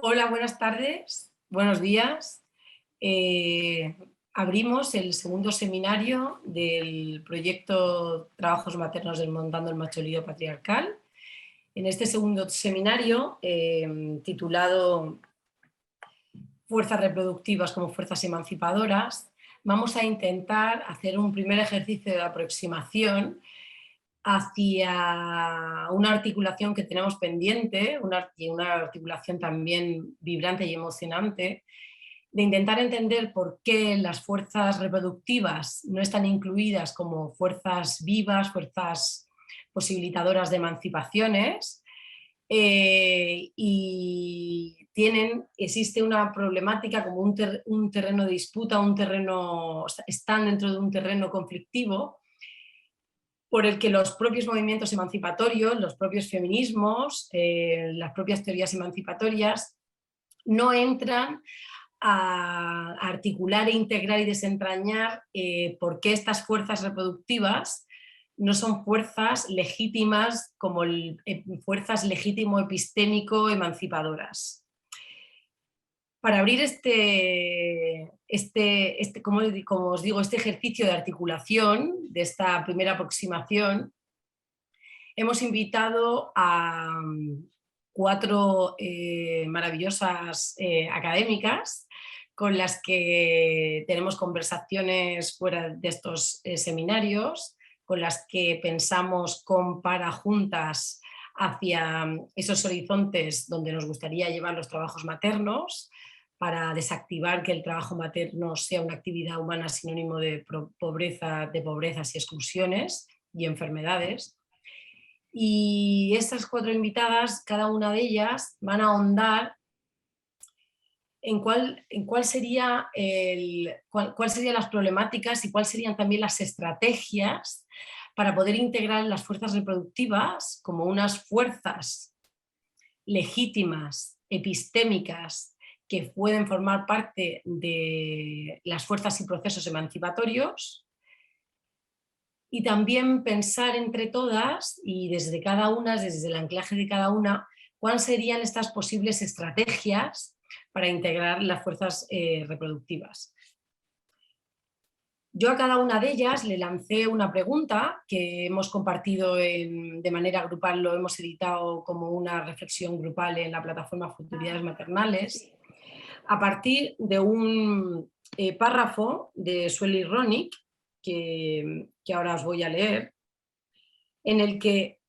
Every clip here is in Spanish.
Hola, buenas tardes, buenos días. Eh, Abrimos el segundo seminario del proyecto Trabajos Maternos Desmontando el Macholío Patriarcal. En este segundo seminario, titulado Fuerzas reproductivas como fuerzas emancipadoras, vamos a intentar hacer un primer ejercicio de aproximación hacia una articulación que tenemos pendiente, una articulación también vibrante y emocionante, de intentar entender por qué las fuerzas reproductivas no están incluidas como fuerzas vivas, fuerzas posibilitadoras de emancipaciones, y existe una problemática como un terreno de disputa, están dentro de un terreno conflictivo por el que los propios movimientos emancipatorios, los propios feminismos, las propias teorías emancipatorias no entran a articular e integrar y desentrañar por qué estas fuerzas reproductivas no son fuerzas legítimas como fuerzas legítimo epistémico emancipadoras. Para abrir como os digo, este ejercicio de articulación, de esta primera aproximación, hemos invitado a cuatro maravillosas académicas con las que tenemos conversaciones fuera de estos seminarios, con las que pensamos con para juntas hacia esos horizontes donde nos gustaría llevar los trabajos maternos, para desactivar que el trabajo materno sea una actividad humana sinónimo de pobrezas y exclusiones y enfermedades. Y estas cuatro invitadas, cada una de ellas, van a ahondar en cuál serían las problemáticas y cuáles serían también las estrategias para poder integrar las fuerzas reproductivas como unas fuerzas legítimas, epistémicas, que pueden formar parte de las fuerzas y procesos emancipatorios, y también pensar entre todas y desde cada una, desde el anclaje de cada una, cuáles serían estas posibles estrategias para integrar las fuerzas reproductivas. Yo a cada una de ellas le lancé una pregunta que hemos compartido de manera grupal, lo hemos editado como una reflexión grupal en la plataforma Futuridades Maternales, a partir de un párrafo de Sueli Ronick, que ahora os voy a leer, en el que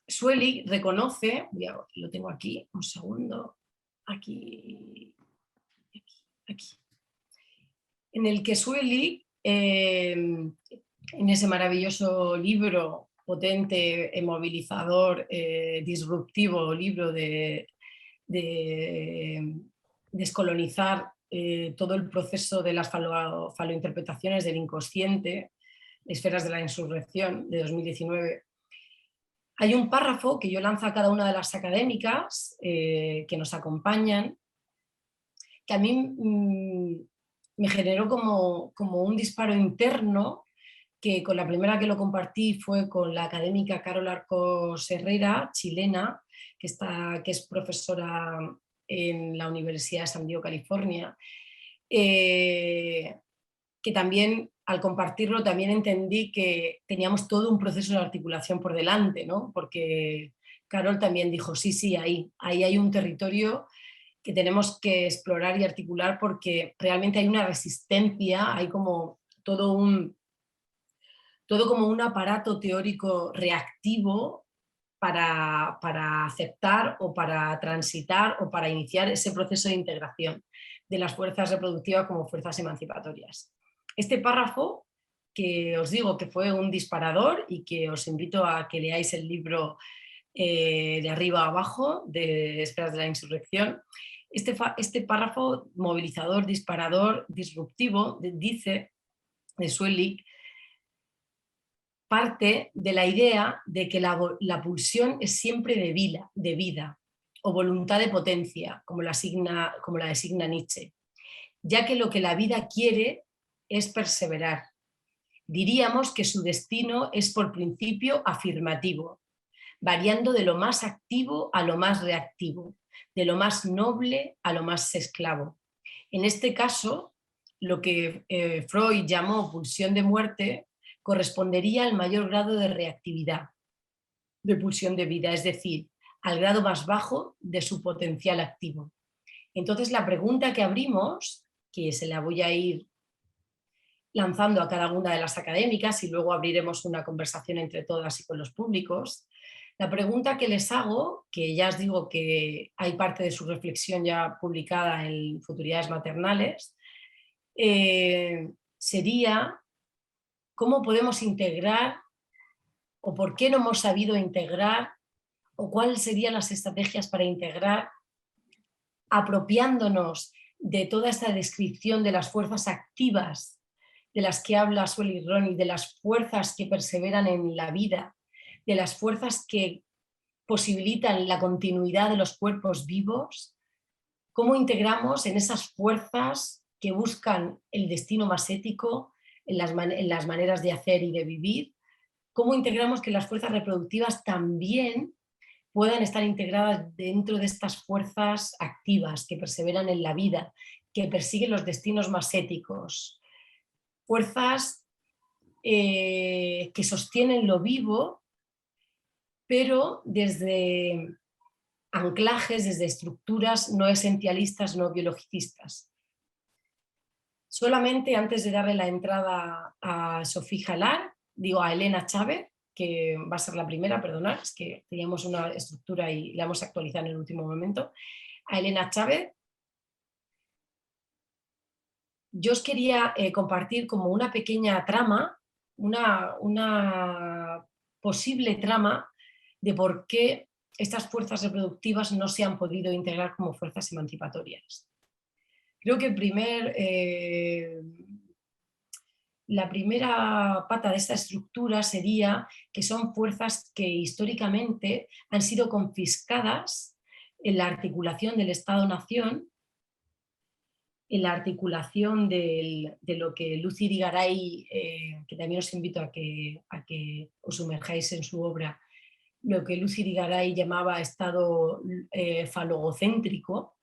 Sueli reconoce, lo tengo aquí, un segundo, aquí, en el que Sueli, en ese maravilloso libro potente, movilizador, disruptivo, libro de descolonizar todo el proceso de las falointerpretaciones del inconsciente, Esferas de la Insurrección, de 2019, hay un párrafo que yo lanzo a cada una de las académicas que nos acompañan, que a mí me generó como un disparo interno, que con la primera que lo compartí fue con la académica Carol Arcos Herrera, chilena, que es profesora en la Universidad de San Diego, California, que también al compartirlo también entendí que teníamos todo un proceso de articulación por delante, ¿no? Porque Carol también dijo, sí, ahí hay un territorio que tenemos que explorar y articular, porque realmente hay una resistencia, hay como todo como un aparato teórico reactivo para aceptar o para transitar o para iniciar ese proceso de integración de las fuerzas reproductivas como fuerzas emancipatorias. Este párrafo, que os digo que fue un disparador y que os invito a que leáis el libro de arriba a abajo de Esferas de la Insurrección, este párrafo movilizador, disparador, disruptivo, dice de Sueli, parte de la idea de que la pulsión es siempre de vida o voluntad de potencia, como la designa Nietzsche, ya que lo que la vida quiere es perseverar. Diríamos que su destino es por principio afirmativo, variando de lo más activo a lo más reactivo, de lo más noble a lo más esclavo. En este caso, lo que Freud llamó pulsión de muerte correspondería al mayor grado de reactividad, de pulsión de vida, es decir, al grado más bajo de su potencial activo. Entonces, la pregunta que abrimos, que se la voy a ir lanzando a cada una de las académicas y luego abriremos una conversación entre todas y con los públicos, la pregunta que les hago, que ya os digo que hay parte de su reflexión ya publicada en Futuridades Maternales, sería cómo podemos integrar o por qué no hemos sabido integrar o cuáles serían las estrategias para integrar, apropiándonos de toda esta descripción de las fuerzas activas de las que habla Sueli Roney, de las fuerzas que perseveran en la vida, de las fuerzas que posibilitan la continuidad de los cuerpos vivos, cómo integramos en esas fuerzas que buscan el destino más ético, en las maneras de hacer y de vivir, cómo integramos que las fuerzas reproductivas también puedan estar integradas dentro de estas fuerzas activas que perseveran en la vida, que persiguen los destinos más éticos, fuerzas que sostienen lo vivo, pero desde anclajes, desde estructuras no esencialistas, no biologicistas. Solamente antes de darle la entrada a Sofía Jalar, digo a Elena Chávez, que va a ser la primera, perdonad, es que teníamos una estructura y la hemos actualizado en el último momento. A Elena Chávez, yo os quería compartir como una pequeña trama, una posible trama de por qué estas fuerzas reproductivas no se han podido integrar como fuerzas emancipatorias. Creo que la primera pata de esta estructura sería que son fuerzas que históricamente han sido confiscadas en la articulación del Estado-Nación, en la articulación de lo que Lucy Irigaray, que también os invito a que os sumerjáis en su obra, lo que Lucy Irigaray llamaba Estado falogocéntrico.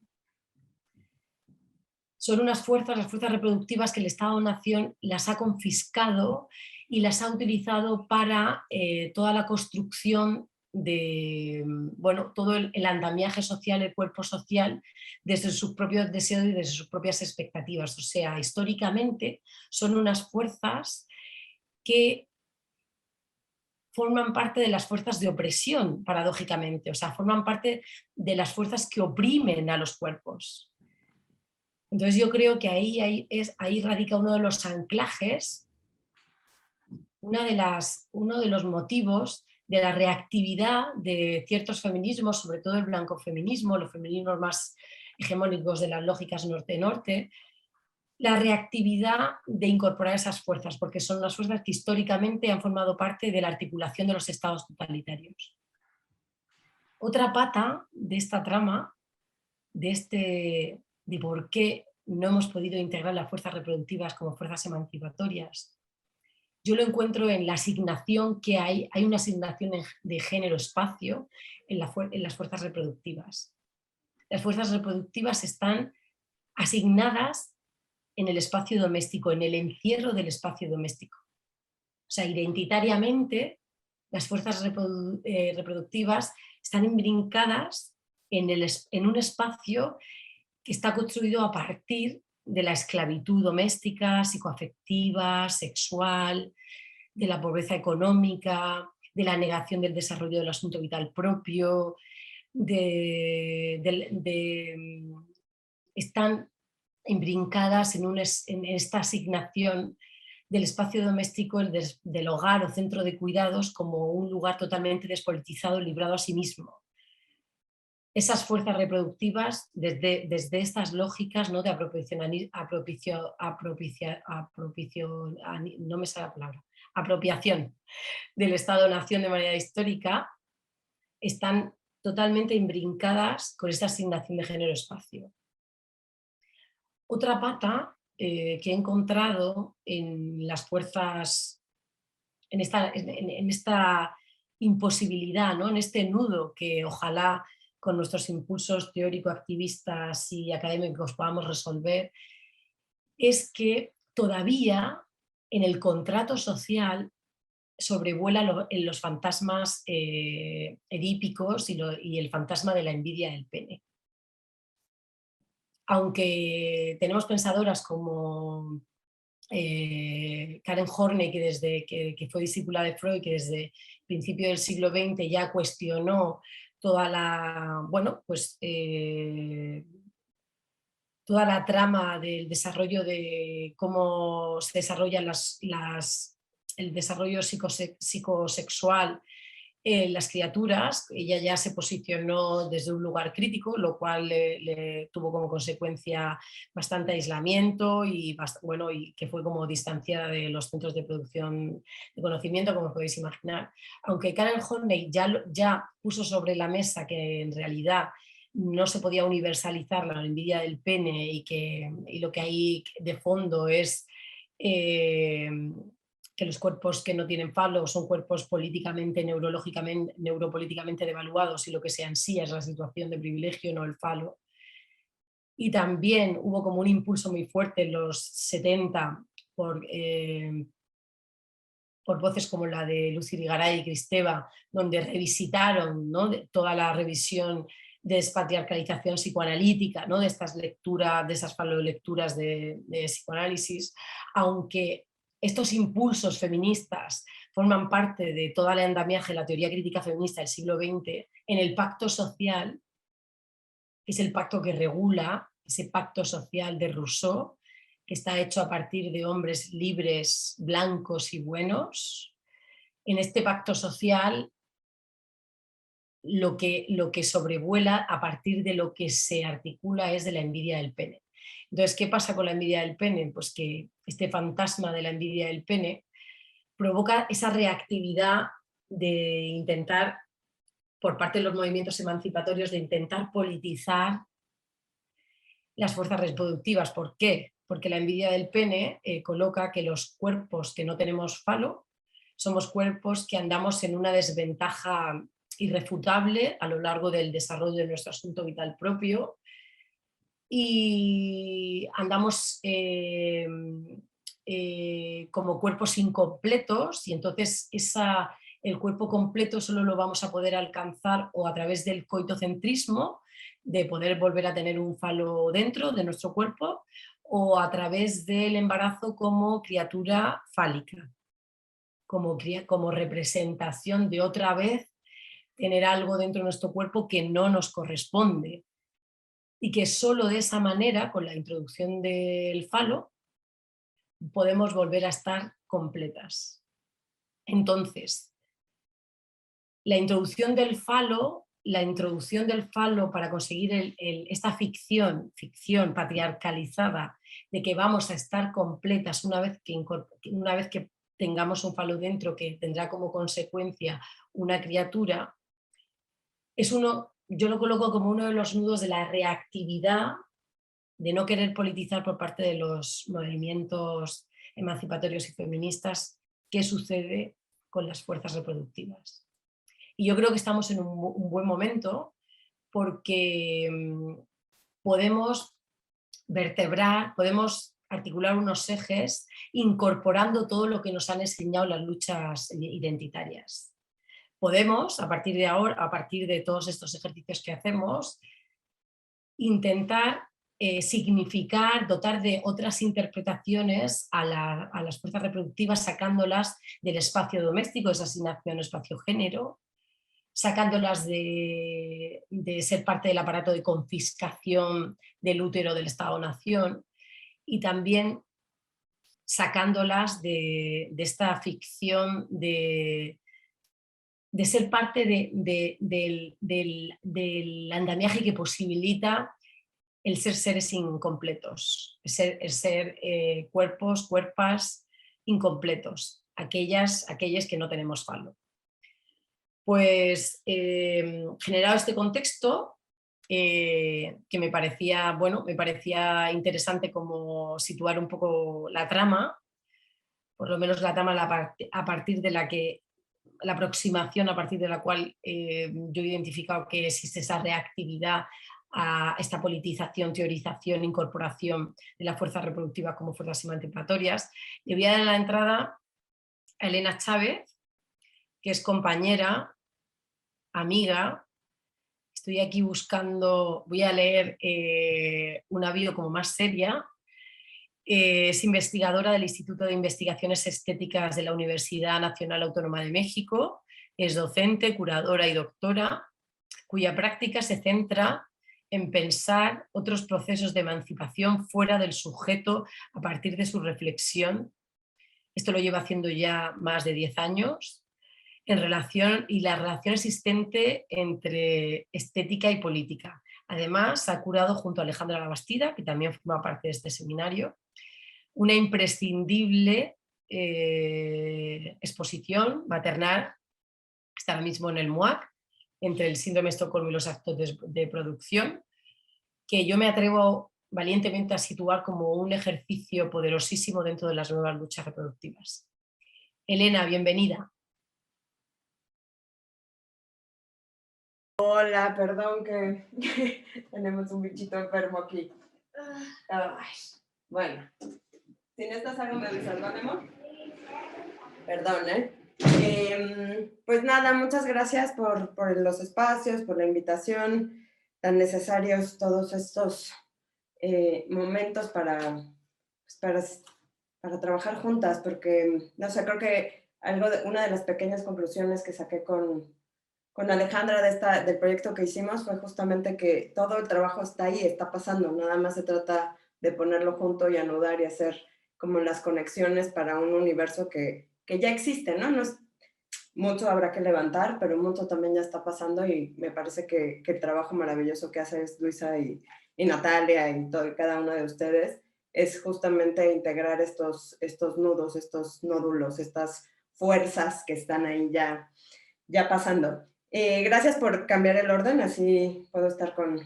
Son unas fuerzas, las fuerzas reproductivas, que el Estado-Nación las ha confiscado y las ha utilizado para toda la construcción de, bueno, todo el andamiaje social, el cuerpo social, desde sus propios deseos y desde sus propias expectativas. O sea, históricamente son unas fuerzas que forman parte de las fuerzas de opresión, paradójicamente, o sea, forman parte de las fuerzas que oprimen a los cuerpos. Entonces yo creo que ahí radica uno de los anclajes, uno de los motivos de la reactividad de ciertos feminismos, sobre todo el blancofeminismo, los feminismos más hegemónicos de las lógicas norte-norte, la reactividad de incorporar esas fuerzas, porque son las fuerzas que históricamente han formado parte de la articulación de los estados totalitarios. Otra pata de esta trama, de por qué no hemos podido integrar las fuerzas reproductivas como fuerzas emancipatorias, yo lo encuentro en la asignación que hay una asignación de género-espacio en las fuerzas reproductivas. Las fuerzas reproductivas están asignadas en el espacio doméstico, en el encierro del espacio doméstico. O sea, identitariamente las fuerzas reproductivas están imbrincadas en un espacio que está construido a partir de la esclavitud doméstica, psicoafectiva, sexual, de la pobreza económica, de la negación del desarrollo del asunto vital propio, están imbrincadas en esta asignación del espacio doméstico, del hogar o centro de cuidados, como un lugar totalmente despolitizado, librado a sí mismo. Esas fuerzas reproductivas, desde estas lógicas, ¿no?, de apropiación del Estado-Nación de manera histórica, están totalmente imbrincadas con esta asignación de género-espacio. Otra pata que he encontrado en las fuerzas, en esta imposibilidad, ¿no? En este nudo que ojalá con nuestros impulsos teórico-activistas y académicos podamos resolver, es que todavía en el contrato social sobrevuela los fantasmas edípicos y el fantasma de la envidia del pene. Aunque tenemos pensadoras como Karen Horney, que fue discípula de Freud, que desde el principio del siglo XX ya cuestionó toda la, bueno, pues, toda la trama del desarrollo de cómo se desarrollan el desarrollo psicosexual en las criaturas. Ella ya se posicionó desde un lugar crítico, lo cual le tuvo como consecuencia bastante aislamiento bueno, y que fue como distanciada de los centros de producción de conocimiento, como podéis imaginar. Aunque Karen Horney ya puso sobre la mesa que en realidad no se podía universalizar la envidia del pene y lo que hay de fondo es que los cuerpos que no tienen falo son cuerpos políticamente, neuropolíticamente devaluados y lo que sea en sí es la situación de privilegio, no el falo. Y también hubo como un impulso muy fuerte en los 70 por voces como la de Lucy Ligaray y Kristeva, donde revisitaron, ¿no?, toda la revisión de despatriarcalización psicoanalítica, ¿no?, de estas lecturas, de esas falolecturas de psicoanálisis, aunque estos impulsos feministas forman parte de toda la andamiaje de la teoría crítica feminista del siglo XX, en el pacto social, que es el pacto que regula, ese pacto social de Rousseau, que está hecho a partir de hombres libres, blancos y buenos. En este pacto social, lo que sobrevuela a partir de lo que se articula es de la envidia del pene. Entonces, ¿qué pasa con la envidia del pene? Pues que este fantasma de la envidia del pene provoca esa reactividad de intentar, por parte de los movimientos emancipatorios, de intentar politizar las fuerzas reproductivas. ¿Por qué? Porque la envidia del pene coloca que los cuerpos que no tenemos falo somos cuerpos que andamos en una desventaja irrefutable a lo largo del desarrollo de nuestro asunto vital propio y andamos como cuerpos incompletos, y entonces el cuerpo completo solo lo vamos a poder alcanzar o a través del coitocentrismo, de poder volver a tener un falo dentro de nuestro cuerpo, o a través del embarazo como criatura fálica, como representación de otra vez tener algo dentro de nuestro cuerpo que no nos corresponde, y que solo de esa manera, con la introducción del falo, podemos volver a estar completas. Entonces, la introducción del falo para conseguir esta ficción patriarcalizada de que vamos a estar completas una vez que tengamos un falo dentro, que tendrá como consecuencia una criatura, yo lo coloco como uno de los nudos de la reactividad de no querer politizar por parte de los movimientos emancipatorios y feministas qué sucede con las fuerzas reproductivas. Y yo creo que estamos en un buen momento porque podemos vertebrar, podemos articular unos ejes incorporando todo lo que nos han enseñado las luchas identitarias. Podemos, a partir de ahora, a partir de todos estos ejercicios que hacemos, intentar significar, dotar de otras interpretaciones a las fuerzas reproductivas, sacándolas del espacio doméstico, esa asignación espacio-género, sacándolas de ser parte del aparato de confiscación del útero del Estado-Nación, y también sacándolas de esta ficción de ser parte del andamiaje que posibilita el ser seres incompletos, el ser cuerpas incompletos, aquellas que no tenemos falo. Pues generado este contexto, que me parecía interesante como situar un poco la trama, por lo menos la trama a partir de la que la aproximación a partir de la cual yo he identificado que existe esa reactividad a esta politización, teorización, incorporación de la fuerza reproductiva como fuerzas emancipatorias. Le voy a dar la entrada a Elena Chávez, que es compañera, amiga. Estoy aquí buscando, voy a leer una bio como más seria. Es investigadora del Instituto de Investigaciones Estéticas de la Universidad Nacional Autónoma de México, es docente, curadora y doctora, cuya práctica se centra en pensar otros procesos de emancipación fuera del sujeto a partir de su reflexión. Esto lo lleva haciendo ya más de 10 años, en relación y la relación existente entre estética y política. Además, ha curado junto a Alejandra Labastida, que también forma parte de este seminario, una imprescindible exposición maternal, está ahora mismo en el MUAC, entre el síndrome de Estocolmo y los actos de producción, que yo me atrevo valientemente a situar como un ejercicio poderosísimo dentro de las nuevas luchas reproductivas. Elena, bienvenida. Hola, perdón que tenemos un bichito enfermo aquí. Ay, bueno, si necesitas algo me avisas, ¿vale, amor? Perdón, pues nada, muchas gracias por los espacios, por la invitación, tan necesarios todos estos momentos para trabajar juntas, porque, no sé, creo que una de las pequeñas conclusiones que saqué con Alejandra del proyecto que hicimos fue justamente que todo el trabajo está ahí, está pasando, nada más se trata de ponerlo junto y anudar y hacer como las conexiones para un universo que ya existe, ¿no? No es, mucho habrá que levantar, pero mucho también ya está pasando y me parece que el trabajo maravilloso que hace Luisa y Natalia y cada uno de ustedes es justamente integrar estos nudos, estos nódulos, estas fuerzas que están ahí ya pasando. Gracias por cambiar el orden, así puedo estar con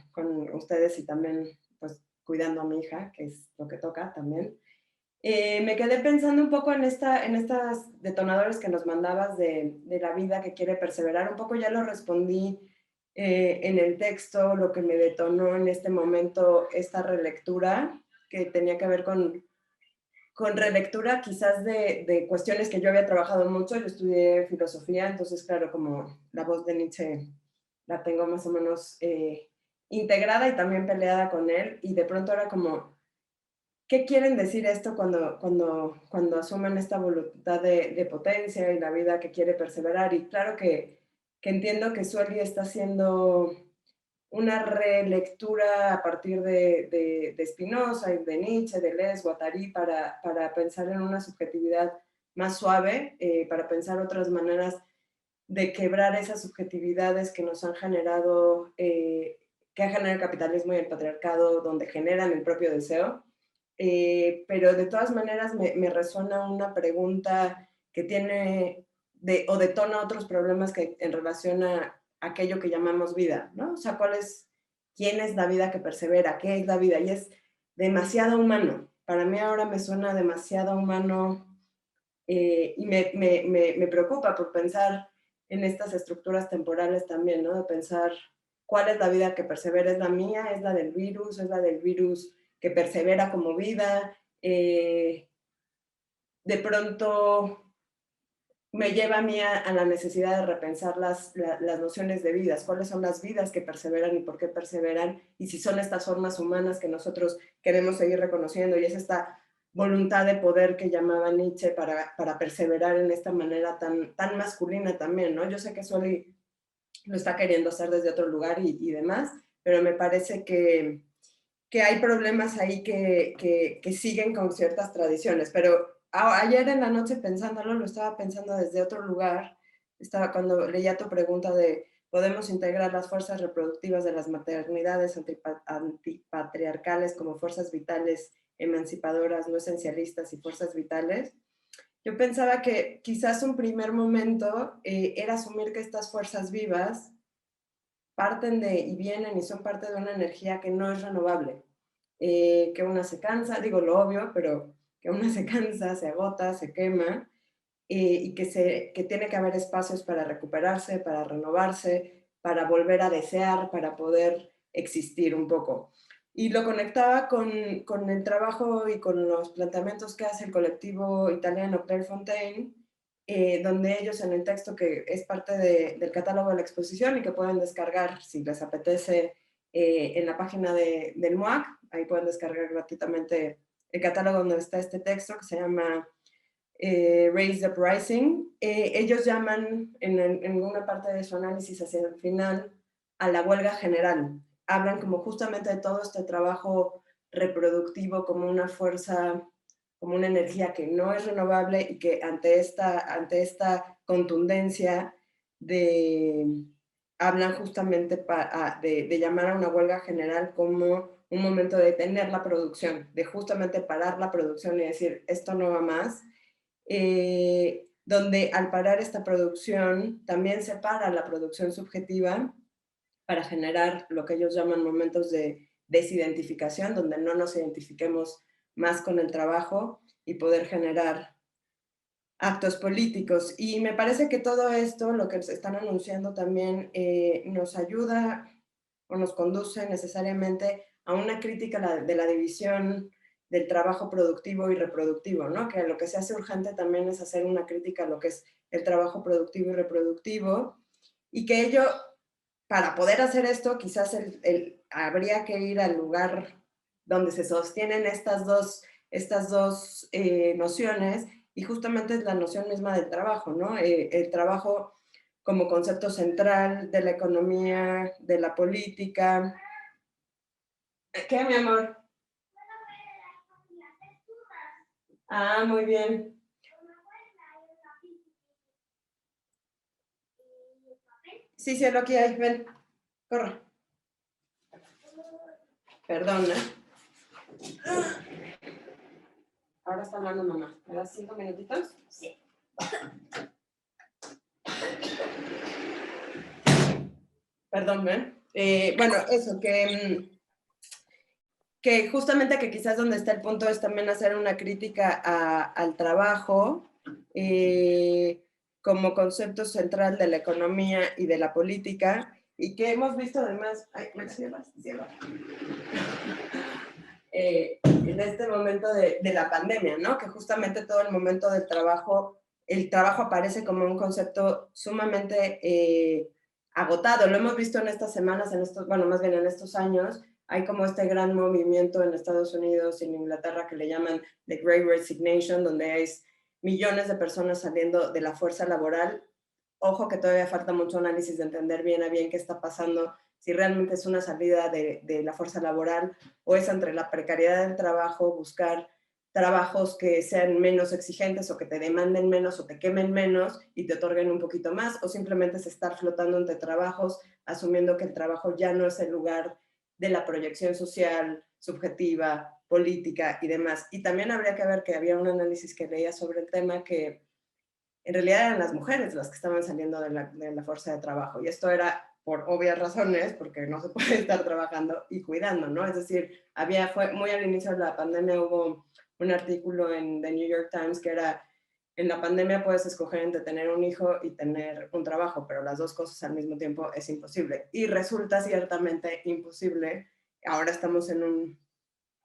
ustedes y también pues cuidando a mi hija, que es lo que toca también. Me quedé pensando un poco en estas detonadores que nos mandabas de la vida que quiere perseverar. Un poco ya lo respondí en el texto, lo que me detonó en este momento esta relectura, que tenía que ver con relectura quizás de cuestiones que yo había trabajado mucho. Yo estudié filosofía, entonces claro, como la voz de Nietzsche la tengo más o menos integrada y también peleada con él, y de pronto era como, ¿qué quieren decir esto cuando asumen esta voluntad de potencia y la vida que quiere perseverar? Y claro que entiendo que Sueli está haciendo una relectura a partir de Spinoza y de Nietzsche, de Deleuze, Guattari, para pensar en una subjetividad más suave, para pensar otras maneras de quebrar esas subjetividades que nos han generado, que ha generado el capitalismo y el patriarcado, donde generan el propio deseo. Pero de todas maneras me resuena una pregunta que tiene o detona otros problemas que en relación a aquello que llamamos vida, ¿no? O sea, ¿quién es la vida que persevera? ¿Qué es la vida? Y es demasiado humano. Para mí ahora me suena demasiado humano y me preocupa por pensar en estas estructuras temporales también, ¿no? De pensar cuál es la vida que persevera. ¿Es la mía? ¿Es la del virus? ¿Es la del virus que persevera como vida? De pronto me lleva a mí a la necesidad de repensar las nociones de vidas, cuáles son las vidas que perseveran y por qué perseveran, y si son estas formas humanas que nosotros queremos seguir reconociendo, y es esta voluntad de poder que llamaba Nietzsche para perseverar en esta manera tan masculina también, ¿no? Yo sé que Sueli lo está queriendo hacer desde otro lugar y demás, pero me parece que hay problemas ahí que siguen con ciertas tradiciones, pero ayer en la noche pensándolo, lo estaba pensando desde otro lugar, cuando leía tu pregunta de ¿podemos integrar las fuerzas reproductivas de las maternidades antipatriarcales como fuerzas vitales, emancipadoras, no esencialistas y fuerzas vitales? Yo pensaba que quizás un primer momento era asumir que estas fuerzas vivas parten de y vienen y son parte de una energía que no es renovable, que una se cansa, digo lo obvio, pero que una se cansa, se agota, se quema, y que tiene que haber espacios para recuperarse, para renovarse, para volver a desear, para poder existir un poco. Y lo conectaba con el trabajo y con los planteamientos que hace el colectivo italiano Clairefontaine, donde ellos en el texto que es parte del catálogo de la exposición y que pueden descargar si les apetece en la página del MUAC, ahí pueden descargar gratuitamente el catálogo donde está este texto que se llama Raise the Uprising. Ellos llaman en una parte de su análisis hacia el final a la huelga general. Hablan como justamente de todo este trabajo reproductivo como una fuerza, como una energía que no es renovable y que ante esta contundencia hablan justamente de llamar a una huelga general como un momento de detener la producción, de justamente parar la producción y decir, esto no va más, donde al parar esta producción también se para la producción subjetiva para generar lo que ellos llaman momentos de desidentificación, donde no nos identifiquemos más con el trabajo y poder generar actos políticos. Y me parece que todo esto, lo que se están anunciando también, nos ayuda o nos conduce necesariamente a una crítica de la división del trabajo productivo y reproductivo, ¿no? Que lo que se hace urgente también es hacer una crítica a lo que es el trabajo productivo y reproductivo, y que ello, para poder hacer esto, quizás habría que ir al lugar donde se sostienen estas dos nociones, y justamente es la noción misma del trabajo, ¿no? El trabajo como concepto central de la economía, de la política. ¿Qué, mi amor? Ah, muy bien. Sí, cielo, aquí hay, ven, corre. Perdona. Ahora está hablando mamá. ¿Me das 5 minutitos? Sí. Perdón, ¿ven? Bueno, eso, que justamente que quizás donde está el punto es también hacer una crítica al trabajo como concepto central de la economía y de la política, y que hemos visto además, en este momento de la pandemia, ¿no? Que justamente todo el momento del trabajo, el trabajo aparece como un concepto sumamente agotado. Lo hemos visto en estas semanas, bueno, más bien en estos años. Hay como este gran movimiento en Estados Unidos y en Inglaterra que le llaman The Great Resignation, donde hay millones de personas saliendo de la fuerza laboral. Ojo que todavía falta mucho análisis de entender bien a bien qué está pasando, si realmente es una salida de la fuerza laboral o es entre la precariedad del trabajo, buscar trabajos que sean menos exigentes o que te demanden menos o te quemen menos y te otorguen un poquito más, o simplemente es estar flotando entre trabajos, asumiendo que el trabajo ya no es el lugar de la proyección social, subjetiva, política y demás. Y también habría que ver que había un análisis que leía sobre el tema que en realidad eran las mujeres las que estaban saliendo de la fuerza de trabajo. Y esto era por obvias razones, porque no se puede estar trabajando y cuidando, ¿no? Es decir, fue muy al inicio de la pandemia, hubo un artículo en The New York Times que era, en la pandemia puedes escoger entre tener un hijo y tener un trabajo, pero las dos cosas al mismo tiempo es imposible. Y resulta ciertamente imposible. Ahora estamos en un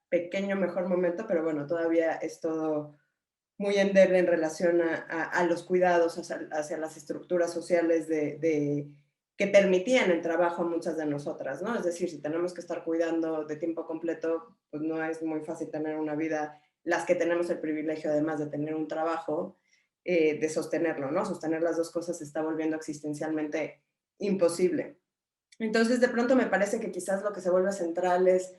pequeño mejor momento, pero bueno, todavía es todo muy endeble en relación a los cuidados hacia las estructuras sociales que permitían el trabajo a muchas de nosotras, ¿no? Es decir, si tenemos que estar cuidando de tiempo completo, pues no es muy fácil tener una vida, las que tenemos el privilegio además de tener un trabajo, de sostenerlo, ¿no? Sostener las dos cosas se está volviendo existencialmente imposible. Entonces, de pronto me parece que quizás lo que se vuelve central es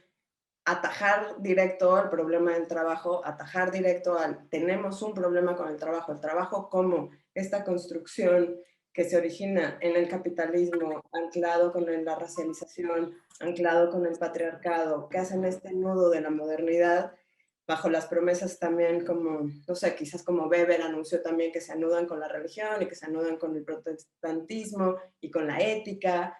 atajar directo al problema del trabajo, atajar directo tenemos un problema con el trabajo como esta construcción que se origina en el capitalismo, anclado con la racialización, anclado con el patriarcado, que hacen este nudo de la modernidad, bajo las promesas también como, no sé, quizás como Weber anunció también que se anudan con la religión y que se anudan con el protestantismo y con la ética,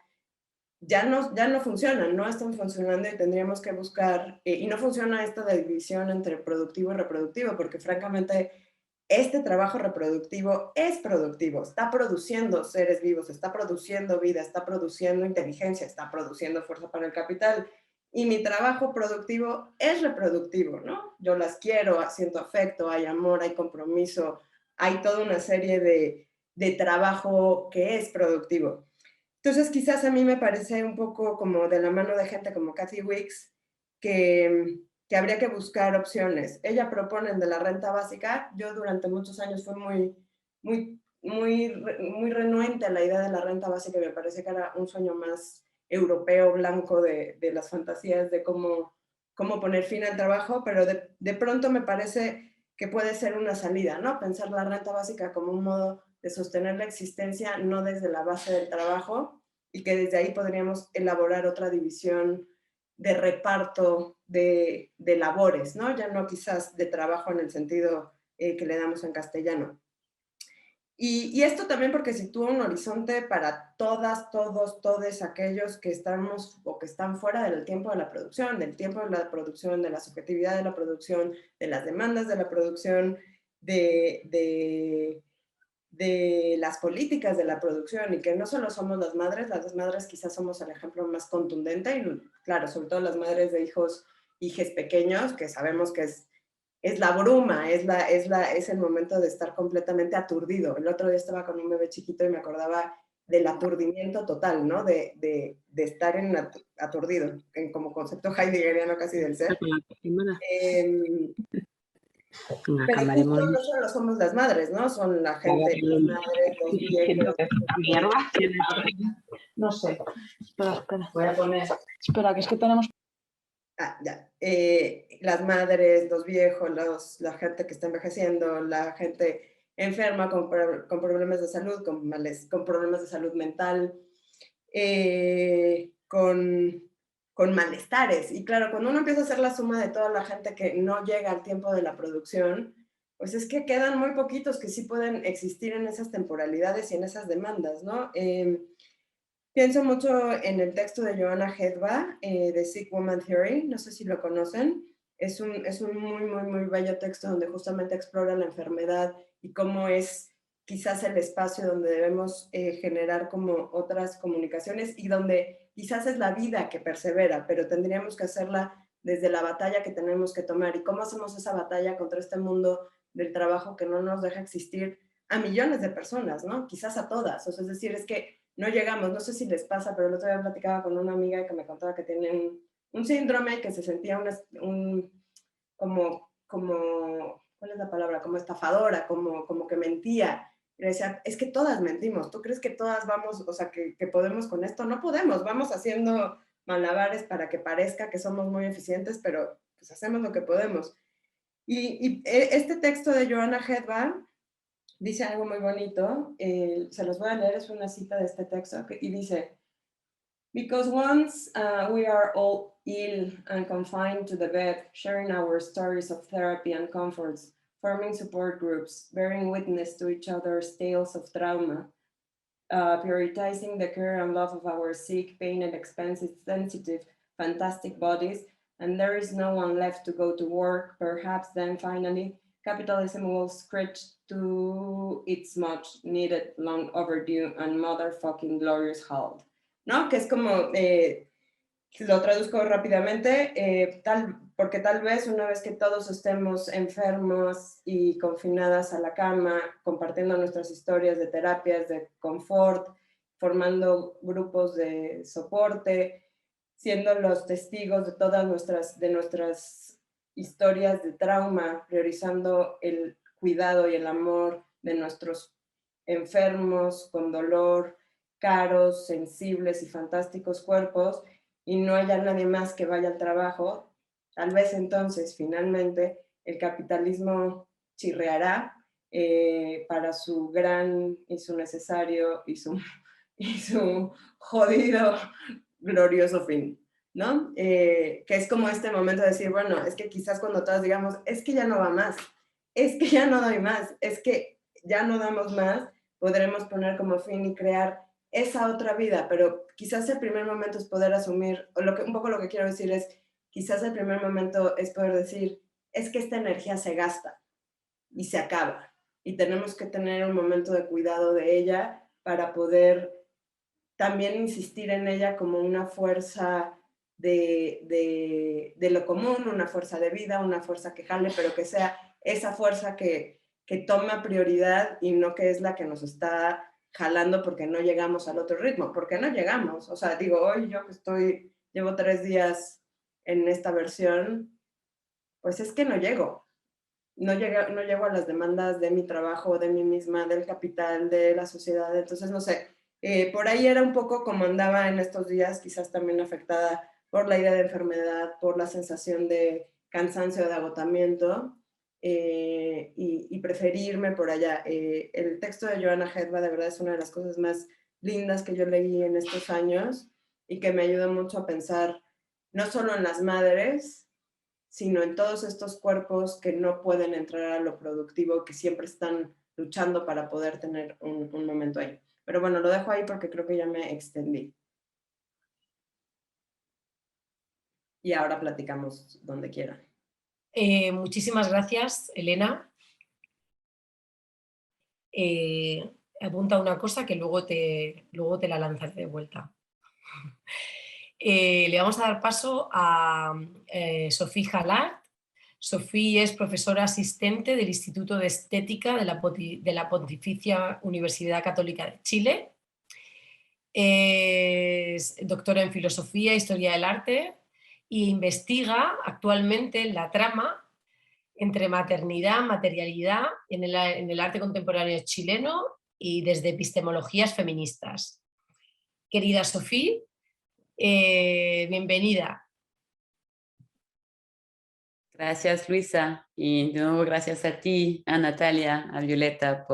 ya no funcionan, no están funcionando y tendríamos que buscar, y no funciona esta división entre productivo y reproductivo, porque francamente este trabajo reproductivo es productivo, está produciendo seres vivos, está produciendo vida, está produciendo inteligencia, está produciendo fuerza para el capital. Y mi trabajo productivo es reproductivo, ¿no? Yo las quiero, siento afecto, hay amor, hay compromiso, hay toda una serie de trabajo que es productivo. Entonces, quizás a mí me parece un poco como de la mano de gente como Kathy Wicks, que habría que buscar opciones. Ella propone el de la renta básica. Yo durante muchos años fui muy renuente a la idea de la renta básica y me parece que era un sueño más europeo, blanco, de las fantasías de cómo poner fin al trabajo, pero de pronto me parece que puede ser una salida, ¿no? Pensar la renta básica como un modo de sostener la existencia, no desde la base del trabajo, y que desde ahí podríamos elaborar otra división de reparto de labores, ¿no? Ya no quizás de trabajo en el sentido que le damos en castellano. Y esto también porque sitúa un horizonte para todas, todos, todos aquellos que estamos o que están fuera del tiempo de la producción, de la subjetividad de la producción, de las demandas de la producción, de las políticas de la producción, y que no solo somos las madres quizás somos el ejemplo más contundente, y claro, sobre todo las madres de hijes pequeños, que sabemos que es la bruma, es el momento de estar completamente aturdido. El otro día estaba con un bebé chiquito y me acordaba del aturdimiento total, ¿no? De estar aturdido, como concepto heideggeriano casi del ser. Pero justo no solo somos las madres, ¿no? Son la gente, las madres, los viejos. No sé. Espera. Voy a poner. Espera, que es que tenemos. Ya. Las madres, los viejos, la gente que está envejeciendo, la gente enferma con problemas de salud, con problemas de salud mental, con malestares. Y claro, cuando uno empieza a hacer la suma de toda la gente que no llega al tiempo de la producción, pues es que quedan muy poquitos que sí pueden existir en esas temporalidades y en esas demandas, ¿no? Pienso mucho en el texto de Joanna Hedva, de Sick Woman Theory, no sé si lo conocen. Es un muy bello texto donde justamente explora la enfermedad y cómo es quizás el espacio donde debemos generar como otras comunicaciones, y donde quizás es la vida que persevera, pero tendríamos que hacerla desde la batalla que tenemos que tomar. ¿Y cómo hacemos esa batalla contra este mundo del trabajo que no nos deja existir a millones de personas, ¿no? Quizás a todas. O sea, es decir, es que no llegamos, no sé si les pasa, pero el otro día platicaba con una amiga que me contaba que tiene un síndrome, que se sentía como, ¿cuál es la palabra? Como estafadora, como que mentía. Y le decía, es que todas mentimos, ¿tú crees que todas vamos, o sea, que podemos con esto? No podemos, vamos haciendo malabares para que parezca que somos muy eficientes, pero pues hacemos lo que podemos. Y este texto de Joanna Hedva dice algo muy bonito, se los voy a leer, es una cita de este texto, y dice, because once we are all ill and confined to the bed, sharing our stories of therapy and comforts, forming support groups, bearing witness to each other's tales of trauma, prioritizing the care and love of our sick, pained, expensive, sensitive, fantastic bodies, and there is no one left to go to work, perhaps then finally, capitalism will scratch to its much needed, long overdue, and motherfucking glorious halt. ¿No? Que es como, lo traduzco rápidamente, porque tal vez una vez que todos estemos enfermos y confinadas a la cama, compartiendo nuestras historias de terapias de confort, formando grupos de soporte, siendo los testigos de todas nuestras historias de trauma, priorizando el cuidado y el amor de nuestros enfermos con dolor, caros, sensibles y fantásticos cuerpos, y no haya nadie más que vaya al trabajo, tal vez entonces finalmente el capitalismo chirreará para su gran y su necesario y su jodido glorioso fin, ¿no? Que es como este momento de decir, bueno, es que quizás cuando todas digamos, es que ya no va más, es que ya no doy más, es que ya no damos más, podremos poner como fin y crear esa otra vida, pero quizás el primer momento es poder asumir, o un poco lo que quiero decir es, quizás el primer momento es poder decir, es que esta energía se gasta y se acaba, y tenemos que tener un momento de cuidado de ella para poder también insistir en ella como una fuerza de lo común, una fuerza de vida, una fuerza que jale, pero que sea esa fuerza que toma prioridad y no que es la que nos está jalando porque no llegamos al otro ritmo, porque no llegamos. O sea, digo, hoy yo que llevo 3 días en esta versión, pues es que no llego. No llego a las demandas de mi trabajo, de mí misma, del capital, de la sociedad. Entonces, no sé, por ahí era un poco como andaba en estos días, quizás también afectada por la idea de enfermedad, por la sensación de cansancio, de agotamiento, y preferirme por allá. El texto de Joanna Hedva de verdad es una de las cosas más lindas que yo leí en estos años y que me ayuda mucho a pensar no solo en las madres, sino en todos estos cuerpos que no pueden entrar a lo productivo, que siempre están luchando para poder tener un momento ahí. Pero bueno, lo dejo ahí porque creo que ya me extendí. Y ahora platicamos donde quieran. Muchísimas gracias, Elena. Apunta una cosa que luego te la lanzaré de vuelta. Le vamos a dar paso a Sophie Jalart. Sophie es profesora asistente del Instituto de Estética de la Pontificia Universidad Católica de Chile. Es doctora en Filosofía e Historia del Arte e investiga actualmente la trama entre maternidad, materialidad en el arte contemporáneo chileno y desde epistemologías feministas. Querida Sophie, bienvenida. Gracias, Luisa, y de nuevo gracias a ti, a Natalia, a Violeta,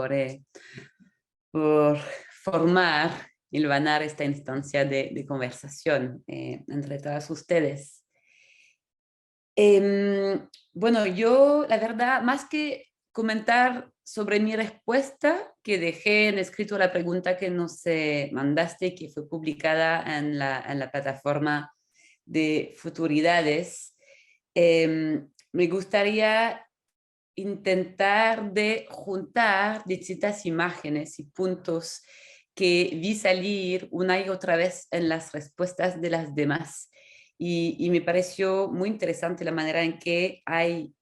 por formar y hilvanar esta instancia de conversación entre todas ustedes. Bueno, yo, la verdad, más que comentar sobre mi respuesta, que dejé en escrito la pregunta que nos mandaste, que fue publicada en la plataforma de Futuridades, me gustaría intentar de juntar distintas imágenes y puntos que vi salir una y otra vez en las respuestas de las demás. Y me pareció muy interesante la manera en que hay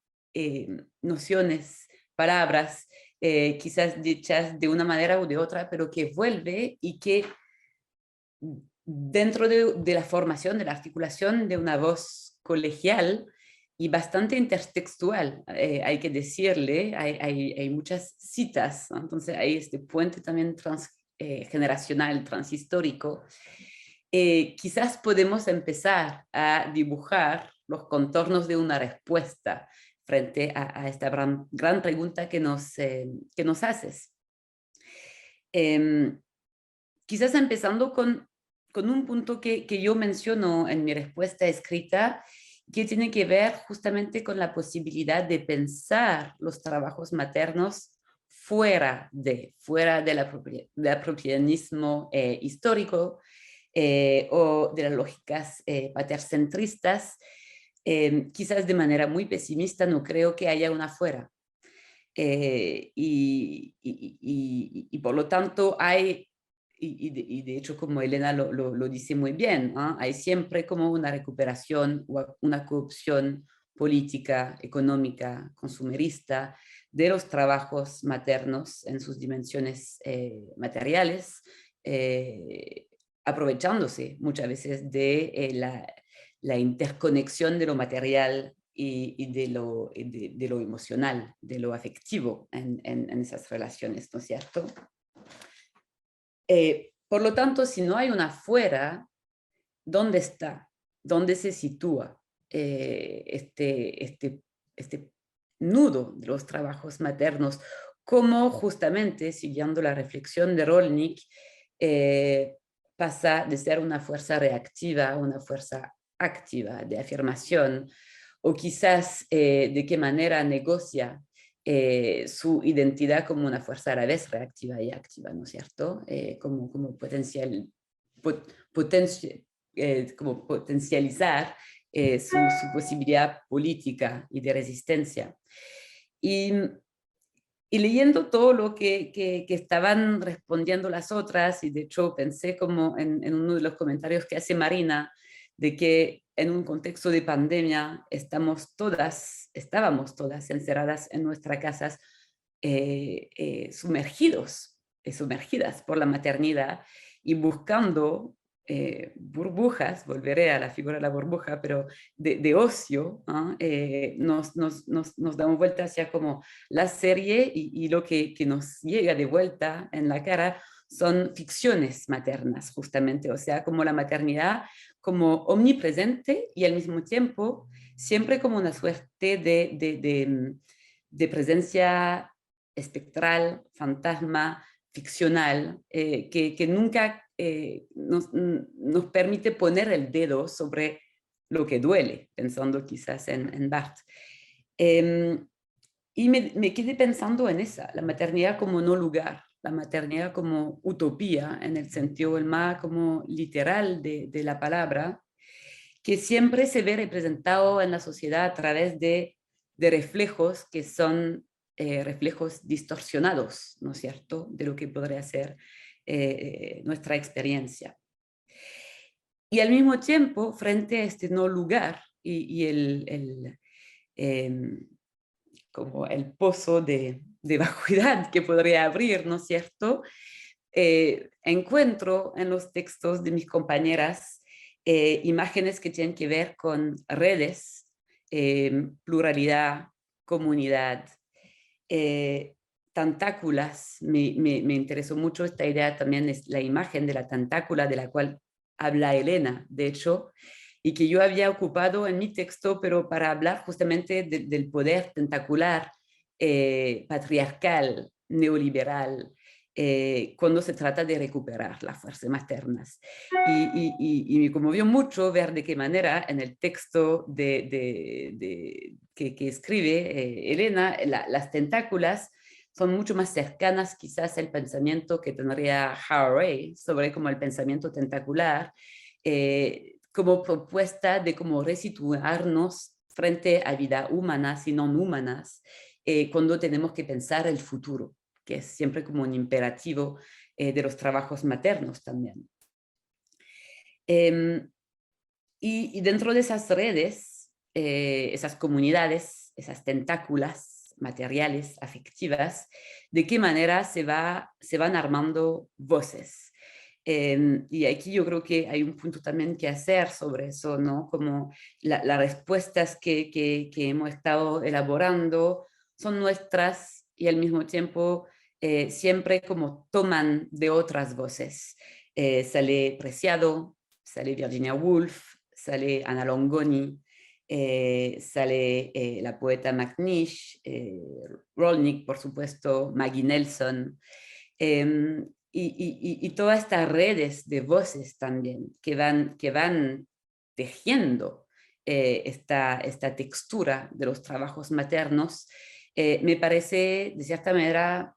nociones, palabras, quizás dichas de una manera u de otra, pero que vuelve y que dentro de la formación, de la articulación de una voz colegial y bastante intertextual, hay que decirle, hay muchas citas, ¿no? Entonces hay este puente también transgeneracional, transhistórico. Quizás podemos empezar a dibujar los contornos de una respuesta frente a esta gran pregunta que nos haces. Quizás empezando con un punto que yo menciono en mi respuesta escrita, que tiene que ver justamente con la posibilidad de pensar los trabajos maternos fuera del apropianismo histórico o de las lógicas patercentristas. Quizás de manera muy pesimista no creo que haya una fuera. Y por lo tanto hay, y de hecho como Elena lo dice muy bien, ¿no? Hay siempre como una recuperación o una corrupción política, económica, consumerista de los trabajos maternos en sus dimensiones materiales, aprovechándose muchas veces de la interconexión de lo material y de lo emocional, de lo afectivo en esas relaciones, ¿no es cierto? Por lo tanto, si no hay una fuera, ¿dónde está? ¿Dónde se sitúa este nudo de los trabajos maternos? Cómo justamente, siguiendo la reflexión de Rolnik, pasa de ser una fuerza reactiva a una fuerza activa, de afirmación, o quizás de qué manera negocia su identidad como una fuerza a la vez reactiva y activa, ¿no es cierto? Como potencializar su posibilidad política y de resistencia. Y Y leyendo todo lo que estaban respondiendo las otras, y de hecho pensé como en uno de los comentarios que hace Marina, de que en un contexto de pandemia estábamos todas encerradas en nuestras casas, sumergidas por la maternidad y buscando burbujas, volveré a la figura de la burbuja, pero de ocio, ¿no? Nos damos vuelta hacia como la serie y lo que nos llega de vuelta en la cara son ficciones maternas, justamente, o sea, como la maternidad como omnipresente y al mismo tiempo siempre como una suerte de presencia espectral, fantasma, ficcional, que nunca nos permite poner el dedo sobre lo que duele, pensando quizás en Barthes. Y me quedé pensando en esa, la maternidad como no lugar, la maternidad como utopía, en el sentido el más como literal de la palabra, que siempre se ve representado en la sociedad a través de reflejos que son reflejos distorsionados, ¿no es cierto?, de lo que podría ser nuestra experiencia. Y al mismo tiempo, frente a este no lugar y como el pozo de vacuidad que podría abrir, ¿no es cierto?, encuentro en los textos de mis compañeras imágenes que tienen que ver con redes, pluralidad, comunidad, tentáculas. Me interesó mucho esta idea también, es la imagen de la tentácula de la cual habla Elena, de hecho, y que yo había ocupado en mi texto, pero para hablar justamente del poder tentacular, patriarcal, neoliberal, cuando se trata de recuperar las fuerzas maternas. Y me conmovió mucho ver de qué manera en el texto que escribe Elena, las tentáculas son mucho más cercanas quizás al pensamiento que tendría Haraway sobre como el pensamiento tentacular, como propuesta de cómo resituarnos frente a vidas humanas y no humanas, cuando tenemos que pensar el futuro, que es siempre como un imperativo de los trabajos maternos también. Y dentro de esas redes, esas comunidades, esas tentáculas materiales, afectivas, de qué manera se van armando voces. Y aquí yo creo que hay un punto también que hacer sobre eso, ¿no? Como las respuestas que hemos estado elaborando son nuestras y al mismo tiempo siempre como toman de otras voces. Sale Preciado, sale Virginia Woolf, sale Ana Longoni, sale la poeta McNish, Rolnick, por supuesto, Maggie Nelson, y todas estas redes de voces también que van tejiendo esta textura de los trabajos maternos, me parece, de cierta manera,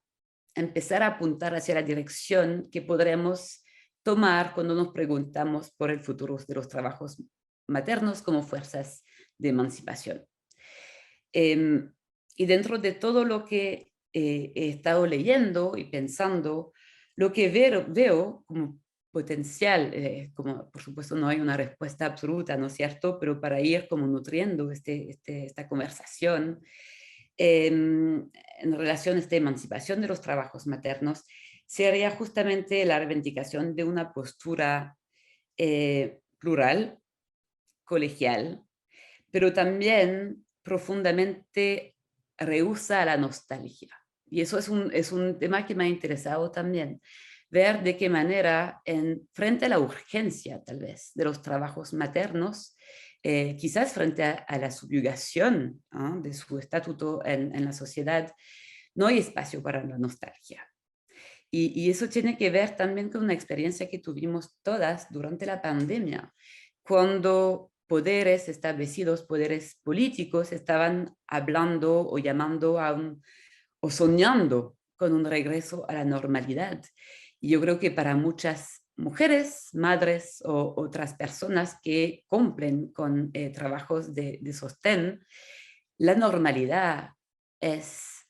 empezar a apuntar hacia la dirección que podremos tomar cuando nos preguntamos por el futuro de los trabajos maternos como fuerzas de emancipación. Y dentro de todo lo que he estado leyendo y pensando, lo que veo como potencial, como por supuesto no hay una respuesta absoluta, ¿no es cierto?, pero para ir como nutriendo esta conversación en relación a esta emancipación de los trabajos maternos, sería justamente la reivindicación de una postura plural, colegial, pero también profundamente rehúsa la nostalgia. Y eso es un tema que me ha interesado también, ver de qué manera, frente a la urgencia tal vez de los trabajos maternos, quizás frente a la subyugación, ¿no?, de su estatuto en la sociedad, no hay espacio para la nostalgia. Y eso tiene que ver también con una experiencia que tuvimos todas durante la pandemia, cuando poderes establecidos, poderes políticos, estaban hablando o llamando o soñando con un regreso a la normalidad. Y yo creo que para muchas mujeres, madres o otras personas que cumplen con trabajos de sostén, la normalidad es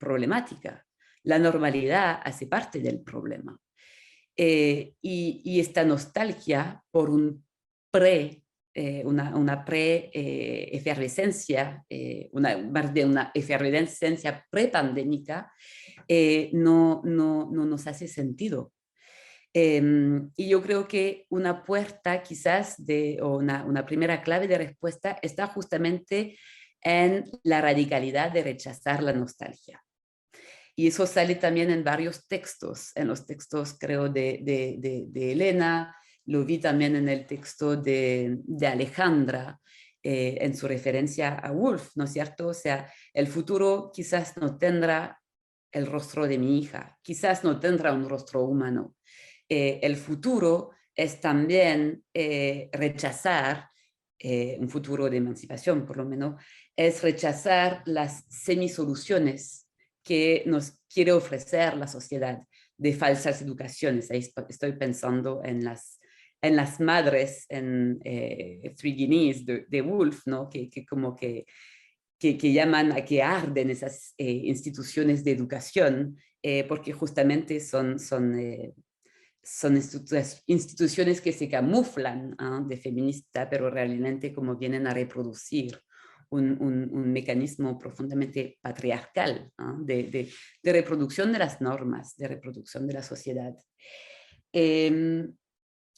problemática. La normalidad hace parte del problema. Y esta nostalgia por una pre-efervescencia, más de una efervescencia prepandémica, no nos hace sentido. Y yo creo que una puerta quizás o una primera clave de respuesta está justamente en la radicalidad de rechazar la nostalgia. Y eso sale también en varios textos, en los textos creo de Elena, lo vi también en el texto de Alejandra, en su referencia a Woolf, ¿no es cierto? O sea, el futuro quizás no tendrá el rostro de mi hija, quizás no tendrá un rostro humano. El futuro es también rechazar, un futuro de emancipación por lo menos, es rechazar las semisoluciones que nos quiere ofrecer la sociedad de falsas educaciones. Ahí estoy pensando en las madres, en Three Guineas de Woolf, ¿no? que como que llaman a que arden esas instituciones de educación, porque justamente son instituciones que se camuflan de feminista, pero realmente como vienen a reproducir un mecanismo profundamente patriarcal de reproducción de las normas, de reproducción de la sociedad.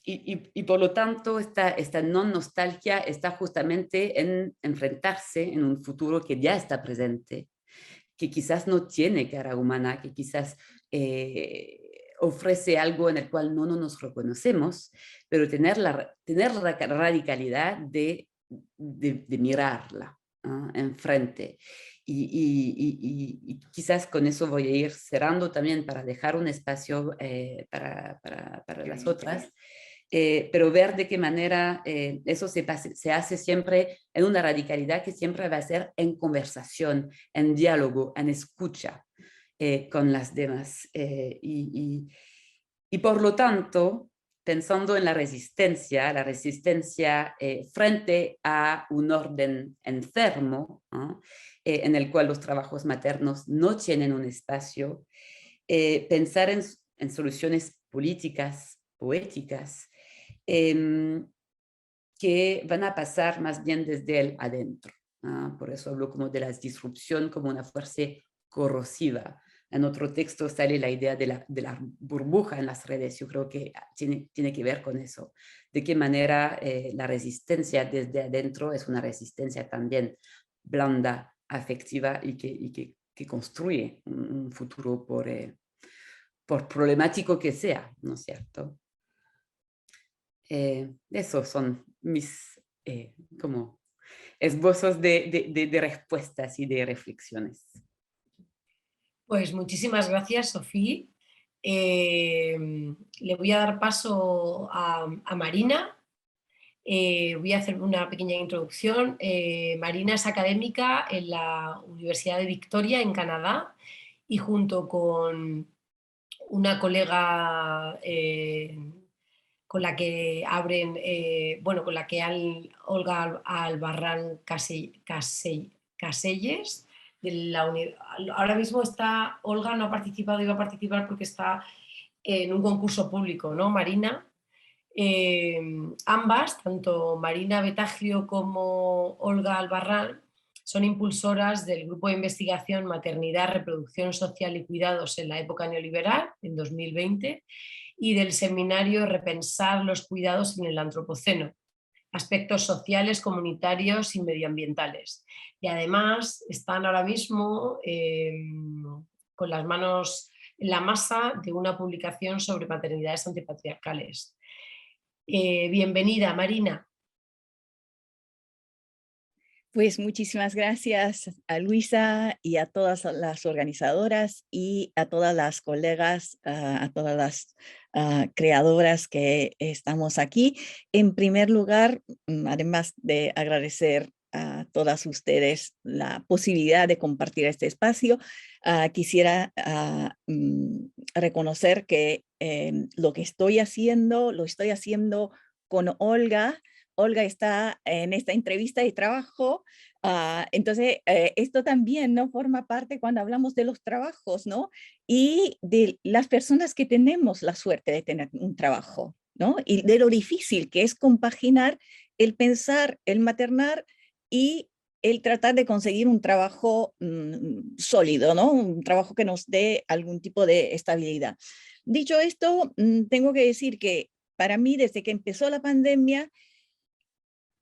Y por lo tanto, esta no nostalgia está justamente en enfrentarse en un futuro que ya está presente, que quizás no tiene cara humana, que quizás ofrece algo en el cual no nos reconocemos, pero tener la radicalidad de mirarla enfrente. Y quizás con eso voy a ir cerrando también para dejar un espacio para las otras. Pero ver de qué manera eso se hace siempre en una radicalidad que siempre va a ser en conversación, en diálogo, en escucha con las demás. Y por lo tanto, pensando en la resistencia frente a un orden enfermo, en el cual los trabajos maternos no tienen un espacio, pensar en soluciones políticas, poéticas, que van a pasar más bien desde el adentro. Por eso hablo como de la disrupción como una fuerza corrosiva. En otro texto sale la idea de la burbuja en las redes. Yo creo que tiene que ver con eso. De qué manera la resistencia desde adentro es una resistencia también blanda, afectiva y que construye un futuro por problemático que sea, ¿no es cierto? Esos son mis como esbozos de respuestas y de reflexiones. Pues muchísimas gracias, Sofía. Le voy a dar paso a Marina. Voy a hacer una pequeña introducción. Marina es académica en la Universidad de Victoria, en Canadá, y junto con una colega con la que abren, con la que Olga Albarrán Caselles, ahora mismo está, Olga no ha participado, iba a participar porque está en un concurso público, ¿no, Marina? Ambas, tanto Marina Betagio como Olga Albarrán, son impulsoras del grupo de investigación Maternidad, Reproducción Social y Cuidados en la época neoliberal, en 2020, y del seminario Repensar los cuidados en el Antropoceno, aspectos sociales, comunitarios y medioambientales. Y además están ahora mismo con las manos en la masa de una publicación sobre maternidades antipatriarcales. Bienvenida, Marina. Pues muchísimas gracias a Luisa y a todas las organizadoras y a todas las colegas, a todas las creadoras que estamos aquí. En primer lugar, además de agradecer a todas ustedes la posibilidad de compartir este espacio, quisiera reconocer que lo que estoy haciendo, lo estoy haciendo con Olga, Olga está en esta entrevista de trabajo, entonces esto también no forma parte cuando hablamos de los trabajos, ¿no? Y de las personas que tenemos la suerte de tener un trabajo, ¿no? Y de lo difícil que es compaginar el pensar, el maternar y el tratar de conseguir un trabajo sólido, ¿no? Un trabajo que nos dé algún tipo de estabilidad. Dicho esto, tengo que decir que para mí, desde que empezó la pandemia,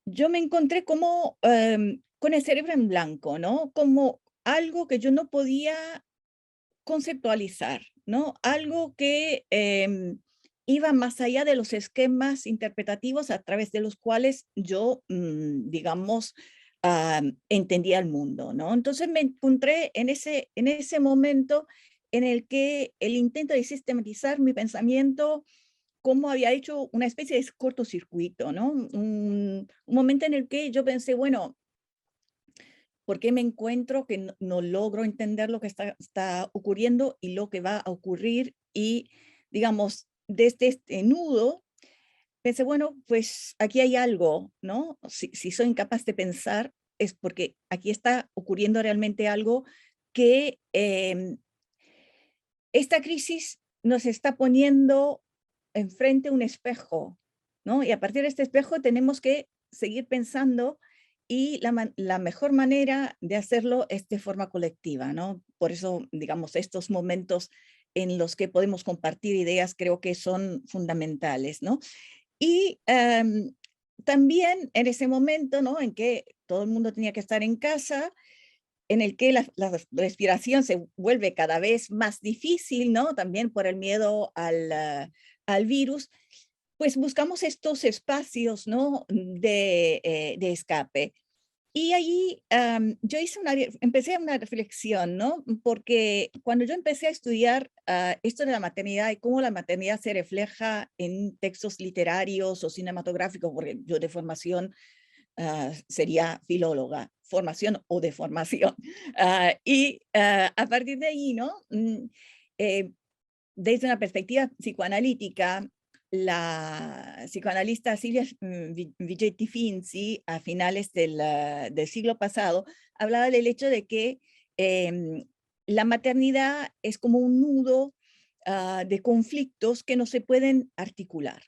yo me encontré como con el cerebro en blanco, ¿no? Como algo que yo no podía conceptualizar, ¿no? Algo que iba más allá de los esquemas interpretativos a través de los cuales yo, digamos, entendía el mundo, ¿no? Entonces me encontré en ese momento en el que el intento de sistematizar mi pensamiento, como había hecho una especie de cortocircuito, ¿no? Un momento en el que yo pensé, bueno, ¿por qué me encuentro que no logro entender lo que está ocurriendo y lo que va a ocurrir? Y, digamos, desde este nudo, pensé, bueno, pues aquí hay algo, ¿no? Si soy incapaz de pensar, es porque aquí está ocurriendo realmente algo que esta crisis nos está poniendo enfrente un espejo, ¿no? Y a partir de este espejo tenemos que seguir pensando y la mejor manera de hacerlo es de forma colectiva, ¿no? Por eso, digamos, estos momentos en los que podemos compartir ideas creo que son fundamentales, ¿no? Y también en ese momento, ¿no? En que todo el mundo tenía que estar en casa, en el que la respiración se vuelve cada vez más difícil, ¿no? También por el miedo al virus, pues buscamos estos espacios, ¿no? De escape. Y allí yo empecé una reflexión, ¿no? Porque cuando yo empecé a estudiar esto de la maternidad y cómo la maternidad se refleja en textos literarios o cinematográficos, porque yo de formación sería filóloga, formación o de formación. A partir de ahí, ¿no? Desde una perspectiva psicoanalítica, la psicoanalista Silvia Vigetti Finzi, a finales del siglo pasado, hablaba del hecho de que la maternidad es como un nudo de conflictos que no se pueden articular.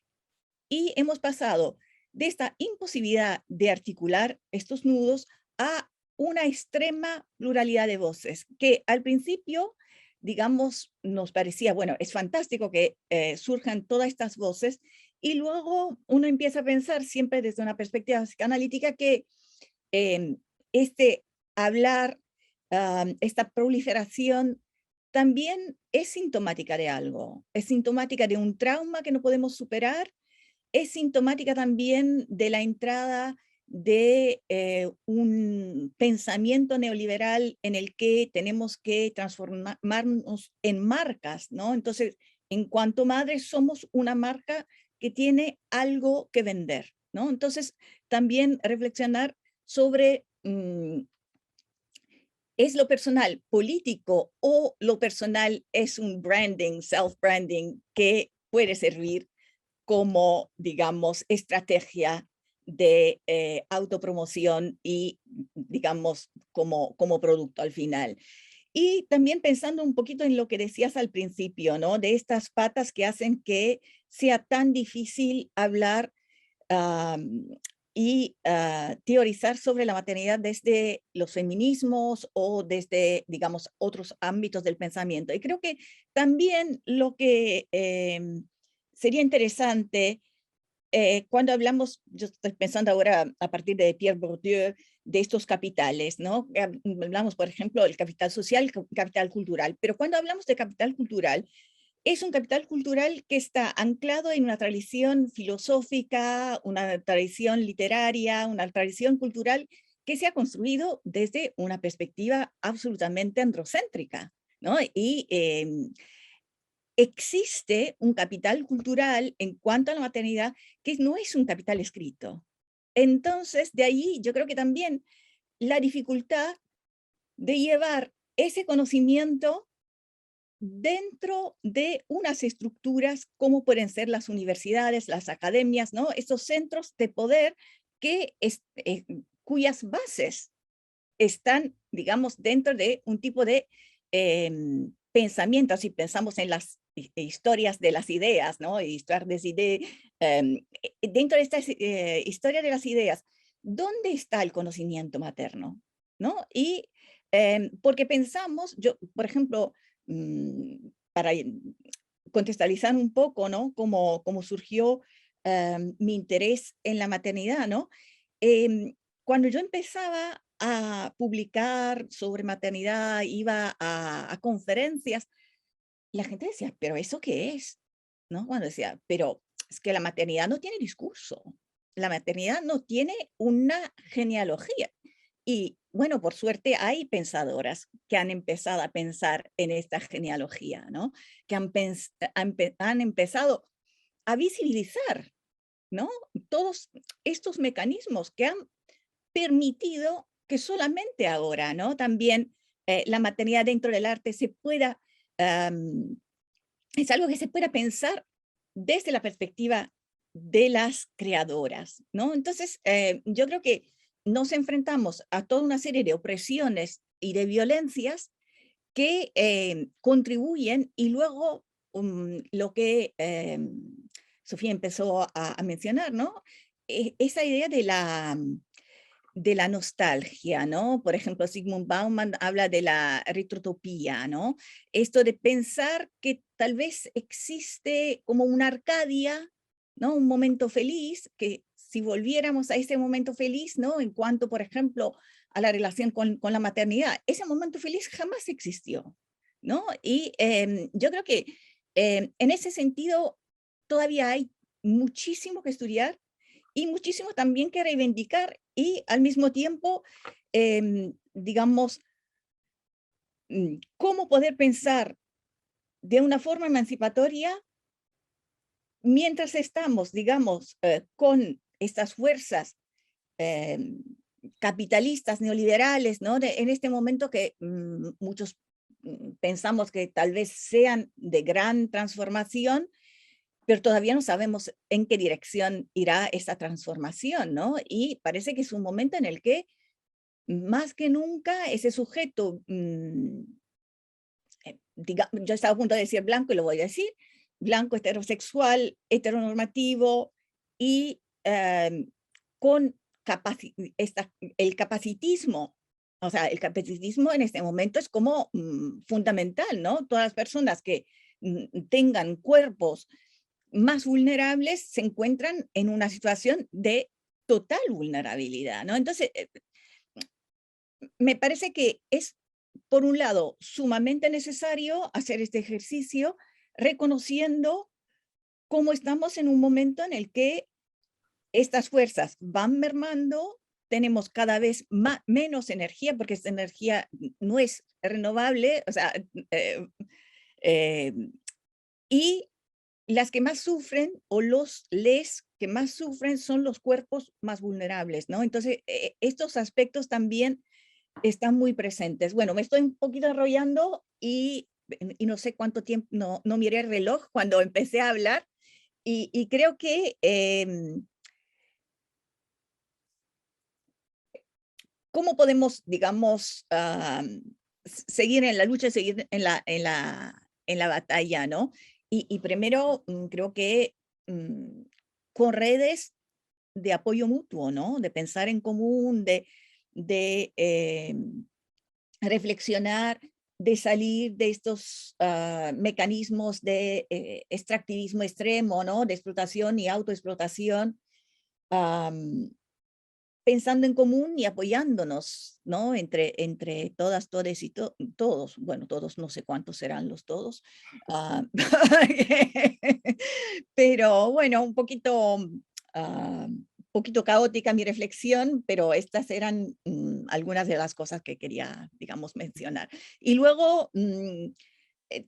Y hemos pasado de esta imposibilidad de articular estos nudos a una extrema pluralidad de voces, que al principio, digamos, nos parecía, bueno, es fantástico que surjan todas estas voces, y luego uno empieza a pensar siempre desde una perspectiva psicoanalítica que este hablar, esta proliferación, también es sintomática de algo, es sintomática de un trauma que no podemos superar, es sintomática también de la entrada de un pensamiento neoliberal en el que tenemos que transformarnos en marcas, ¿no? Entonces, en cuanto madres, somos una marca que tiene algo que vender, ¿no? Entonces, también reflexionar sobre ¿es lo personal político o lo personal es un branding, self-branding que puede servir como, digamos, estrategia de autopromoción y, digamos, como producto al final? Y también pensando un poquito en lo que decías al principio, ¿no? De estas patas que hacen que sea tan difícil hablar y teorizar sobre la maternidad desde los feminismos o desde, digamos, otros ámbitos del pensamiento. Y creo que también lo que sería interesante cuando hablamos, yo estoy pensando ahora a partir de Pierre Bourdieu, de estos capitales, ¿no? Hablamos, por ejemplo, del capital social, capital cultural, pero cuando hablamos de capital cultural, es un capital cultural que está anclado en una tradición filosófica, una tradición literaria, una tradición cultural que se ha construido desde una perspectiva absolutamente androcéntrica, ¿no? Y existe un capital cultural en cuanto a la maternidad que no es un capital escrito. Entonces, de ahí yo creo que también la dificultad de llevar ese conocimiento dentro de unas estructuras como pueden ser las universidades, las academias, ¿no? Estos centros de poder que cuyas bases están, digamos, dentro de un tipo de pensamiento. Si pensamos en las historias de las ideas, ¿no? Dentro de esta historia de las ideas, ¿dónde está el conocimiento materno? ¿No? Y porque pensamos, yo, por ejemplo, para contextualizar un poco, ¿no? Cómo surgió mi interés en la maternidad, ¿no? Cuando yo empezaba a publicar sobre maternidad, iba a conferencias, la gente decía, ¿pero eso qué es? ¿No? Cuando decía, pero es que la maternidad no tiene discurso, la maternidad no tiene una genealogía. Y bueno, por suerte hay pensadoras que han empezado a pensar en esta genealogía, ¿no? Que han empezado a visibilizar, ¿no? Todos estos mecanismos que han permitido que solamente ahora, ¿no? También la maternidad dentro del arte se pueda, es algo que se pueda pensar desde la perspectiva de las creadoras, ¿no? Entonces, yo creo que nos enfrentamos a toda una serie de opresiones y de violencias que contribuyen, y luego lo que Sofía empezó a mencionar, ¿no? Esa idea de la nostalgia, ¿no? Por ejemplo, Zygmunt Bauman habla de la retrotopía, ¿no? Esto de pensar que tal vez existe como una Arcadia, ¿no? Un momento feliz, que si volviéramos a ese momento feliz, ¿no? En cuanto, por ejemplo, a la relación con la maternidad, ese momento feliz jamás existió, ¿no? Y yo creo que en ese sentido todavía hay muchísimo que estudiar y muchísimo también que reivindicar, y al mismo tiempo, digamos, cómo poder pensar de una forma emancipatoria mientras estamos, digamos, con estas fuerzas capitalistas, neoliberales, ¿no? En este momento que muchos pensamos que tal vez sean de gran transformación, pero todavía no sabemos en qué dirección irá esta transformación, ¿no? Y parece que es un momento en el que, más que nunca, ese sujeto, yo estaba a punto de decir blanco y lo voy a decir, blanco, heterosexual, heteronormativo y con el capacitismo. O sea, el capacitismo en este momento es como fundamental, ¿no? Todas las personas que tengan cuerpos más vulnerables se encuentran en una situación de total vulnerabilidad, ¿no? Entonces, me parece que es, por un lado, sumamente necesario hacer este ejercicio, reconociendo cómo estamos en un momento en el que estas fuerzas van mermando, tenemos cada vez menos energía, porque esta energía no es renovable, o sea, y las que más sufren, o les que más sufren, son los cuerpos más vulnerables, ¿no? Entonces, estos aspectos también están muy presentes. Bueno, me estoy un poquito enrollando y no sé cuánto tiempo, no miré el reloj cuando empecé a hablar, y creo que ¿cómo podemos, digamos, seguir en la lucha, seguir en la batalla, ¿no? Y primero, creo que con redes de apoyo mutuo, ¿no? De pensar en común, de reflexionar, de salir de estos mecanismos de extractivismo extremo, ¿no? De explotación y autoexplotación, pensando en común y apoyándonos, ¿no? Entre todas, todes y todos. Bueno, todos, no sé cuántos serán los todos. Pero bueno, un poquito caótica mi reflexión, pero estas eran algunas de las cosas que quería, digamos, mencionar. Y luego,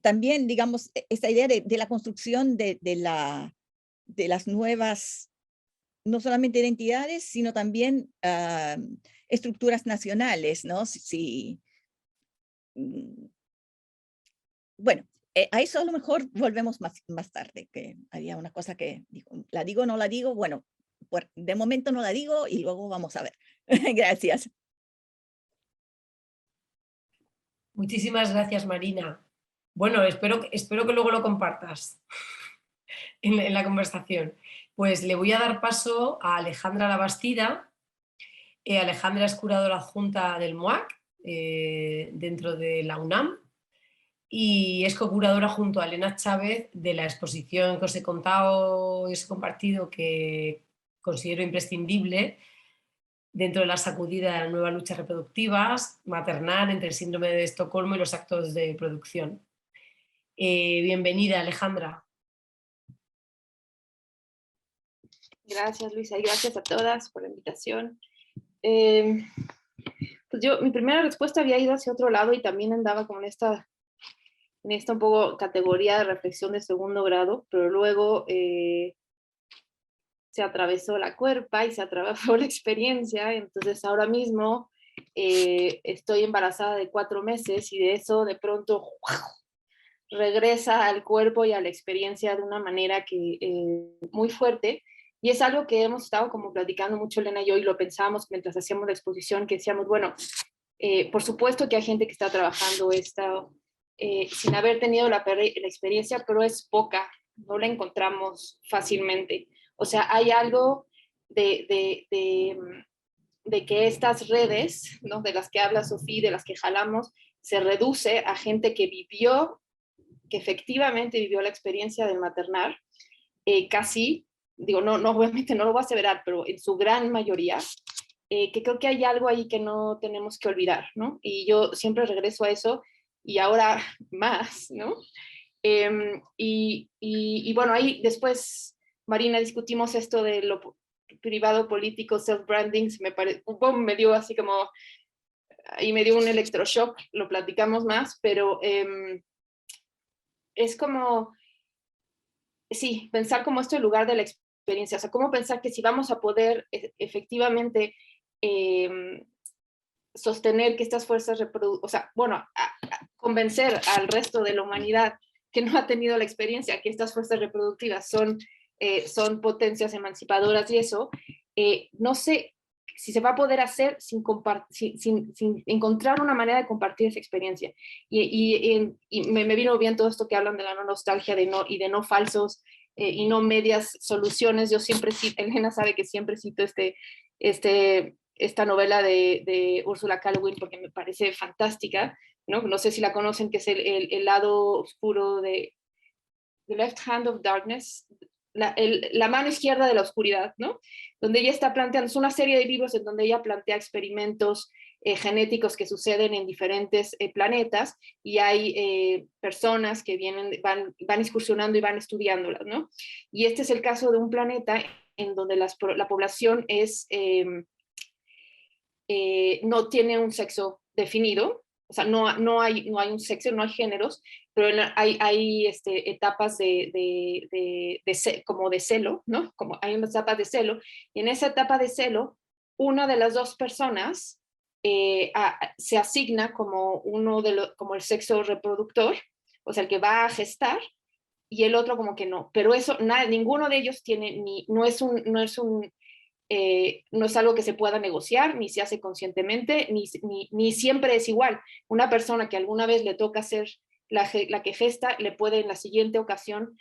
también, digamos, esta idea de la construcción de las nuevas, no solamente identidades, sino también estructuras nacionales, ¿no? Bueno, a eso a lo mejor volvemos más tarde, que haría una cosa que la digo o no la digo. Bueno, de momento no la digo y luego vamos a ver. Gracias. Muchísimas gracias, Marina. Bueno, espero que luego lo compartas en la conversación. Pues le voy a dar paso a Alejandra Labastida. Alejandra es curadora adjunta del MOAC dentro de la UNAM y es co-curadora junto a Elena Chávez de la exposición que os he contado y os he compartido, que considero imprescindible dentro de la sacudida de las nuevas luchas reproductivas, maternar entre el síndrome de Estocolmo y los actos de producción. Bienvenida, Alejandra. Gracias, Luisa, y gracias a todas por la invitación. Pues mi primera respuesta había ido hacia otro lado y también andaba como en esta un poco categoría de reflexión de segundo grado, pero luego se atravesó la cuerpa y se atravesó la experiencia. Entonces ahora mismo estoy embarazada de 4 meses y de eso de pronto regresa al cuerpo y a la experiencia de una manera que muy fuerte. Y es algo que hemos estado como platicando mucho Elena y yo, y lo pensábamos mientras hacíamos la exposición, que decíamos, bueno, por supuesto que hay gente que está trabajando esto sin haber tenido la experiencia, pero es poca, no la encontramos fácilmente. O sea, hay algo de que estas redes, ¿no?, de las que habla Sofía, de las que jalamos, se reduce a gente que vivió, que efectivamente vivió la experiencia de maternar, casi, digo, no, obviamente no lo voy a aseverar, pero en su gran mayoría, que creo que hay algo ahí que no tenemos que olvidar, ¿no? Y yo siempre regreso a eso, y ahora más, ¿no? Y bueno, ahí después, Marina, discutimos esto de lo privado político, self-branding, me dio así como, ahí me dio un electroshock, lo platicamos más, pero es como, sí, pensar como esto en lugar de la experiencia, o sea, cómo pensar que si vamos a poder efectivamente sostener que estas fuerzas o sea, bueno, convencer al resto de la humanidad que no ha tenido la experiencia, que estas fuerzas reproductivas son potencias emancipadoras y eso, no sé si se va a poder hacer sin encontrar una manera de compartir esa experiencia. Y me vino bien todo esto que hablan de la no nostalgia y de no falsos y no medias soluciones. Yo siempre cito, Elena sabe que siempre cito esta novela de Ursula K. Le Guin porque me parece fantástica, ¿no? No sé si la conocen, que es el lado oscuro de The Left Hand of Darkness, la mano izquierda de la oscuridad, ¿no? Donde ella está planteando, es una serie de libros en donde ella plantea experimentos genéticos que suceden en diferentes planetas, y hay personas que van excursionando y van estudiándolas, ¿no? Y este es el caso de un planeta en donde la población no tiene un sexo definido, o sea, no hay un sexo, no hay géneros, pero hay etapas como de celo, ¿no? Como hay unas etapas de celo, y en esa etapa de celo, una de las dos personas se asigna como como el sexo reproductor, o sea, el que va a gestar, y el otro como que no. Pero eso, ninguno de ellos tiene, no es algo que se pueda negociar, ni se hace conscientemente, ni siempre es igual. Una persona que alguna vez le toca ser la que gesta, le puede en la siguiente ocasión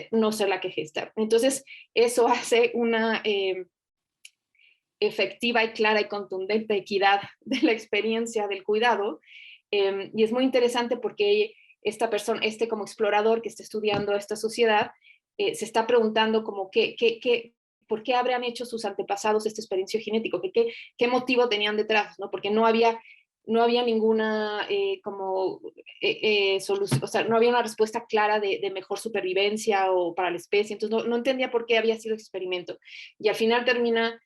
no ser la que gesta. Entonces, eso hace una efectiva y clara y contundente equidad de la experiencia del cuidado, y es muy interesante porque esta persona, como explorador que está estudiando esta sociedad, se está preguntando como ¿por qué habrían hecho sus antepasados este experimento genético? ¿Qué motivo tenían detrás? ¿No? Porque no había ninguna solución, o sea, no había una respuesta clara de mejor supervivencia o para la especie, entonces no entendía por qué había sido el experimento. Y al final termina,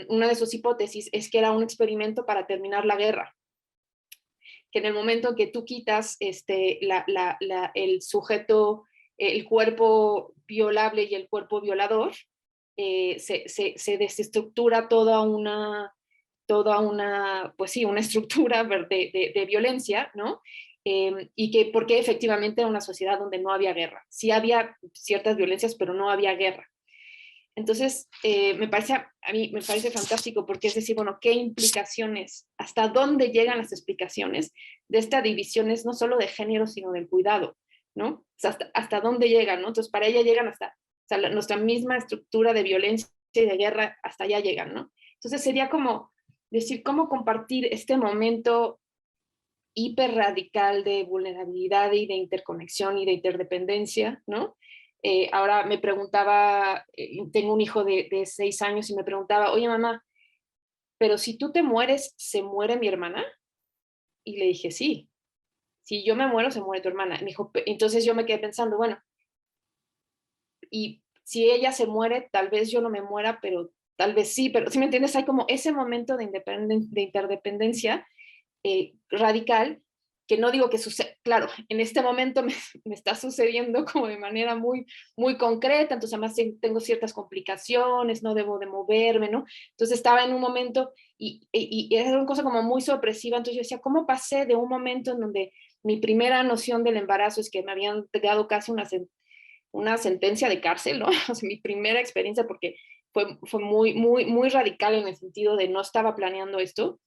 una de sus hipótesis es que era un experimento para terminar la guerra, que en el momento en que tú quitas el sujeto, el cuerpo violable y el cuerpo violador, se desestructura toda una, pues sí, una estructura de violencia, ¿no? y que porque efectivamente era una sociedad donde no había guerra. Sí había ciertas violencias, pero no había guerra. Entonces, a mí me parece fantástico porque es decir, bueno, ¿qué implicaciones, hasta dónde llegan las explicaciones de estas divisiones, no solo de género, sino del cuidado, ¿no? O sea, hasta dónde llegan, ¿no? Entonces, para ella llegan hasta, o sea, nuestra misma estructura de violencia y de guerra, hasta allá llegan, ¿no? Entonces, sería como decir, cómo compartir este momento hiper radical de vulnerabilidad y de interconexión y de interdependencia, ¿no? Ahora me preguntaba, tengo un hijo de 6 años y me preguntaba, oye mamá, pero si tú te mueres, ¿se muere mi hermana? Y le dije, sí, si yo me muero, se muere tu hermana. Me dijo, entonces yo me quedé pensando, bueno, y si ella se muere, tal vez yo no me muera, pero tal vez sí, pero ¿sí me entiendes? Hay como ese momento de interdependencia radical, que no digo que suceda, claro, en este momento me está sucediendo como de manera muy, muy concreta, entonces además tengo ciertas complicaciones, no debo de moverme, ¿no? Entonces estaba en un momento y era una cosa como muy sorpresiva, entonces yo decía, ¿cómo pasé de un momento en donde mi primera noción del embarazo es que me habían dado casi una sentencia de cárcel, ¿no? O sea, mi primera experiencia porque fue muy, muy, muy radical en el sentido de no estaba planeando esto,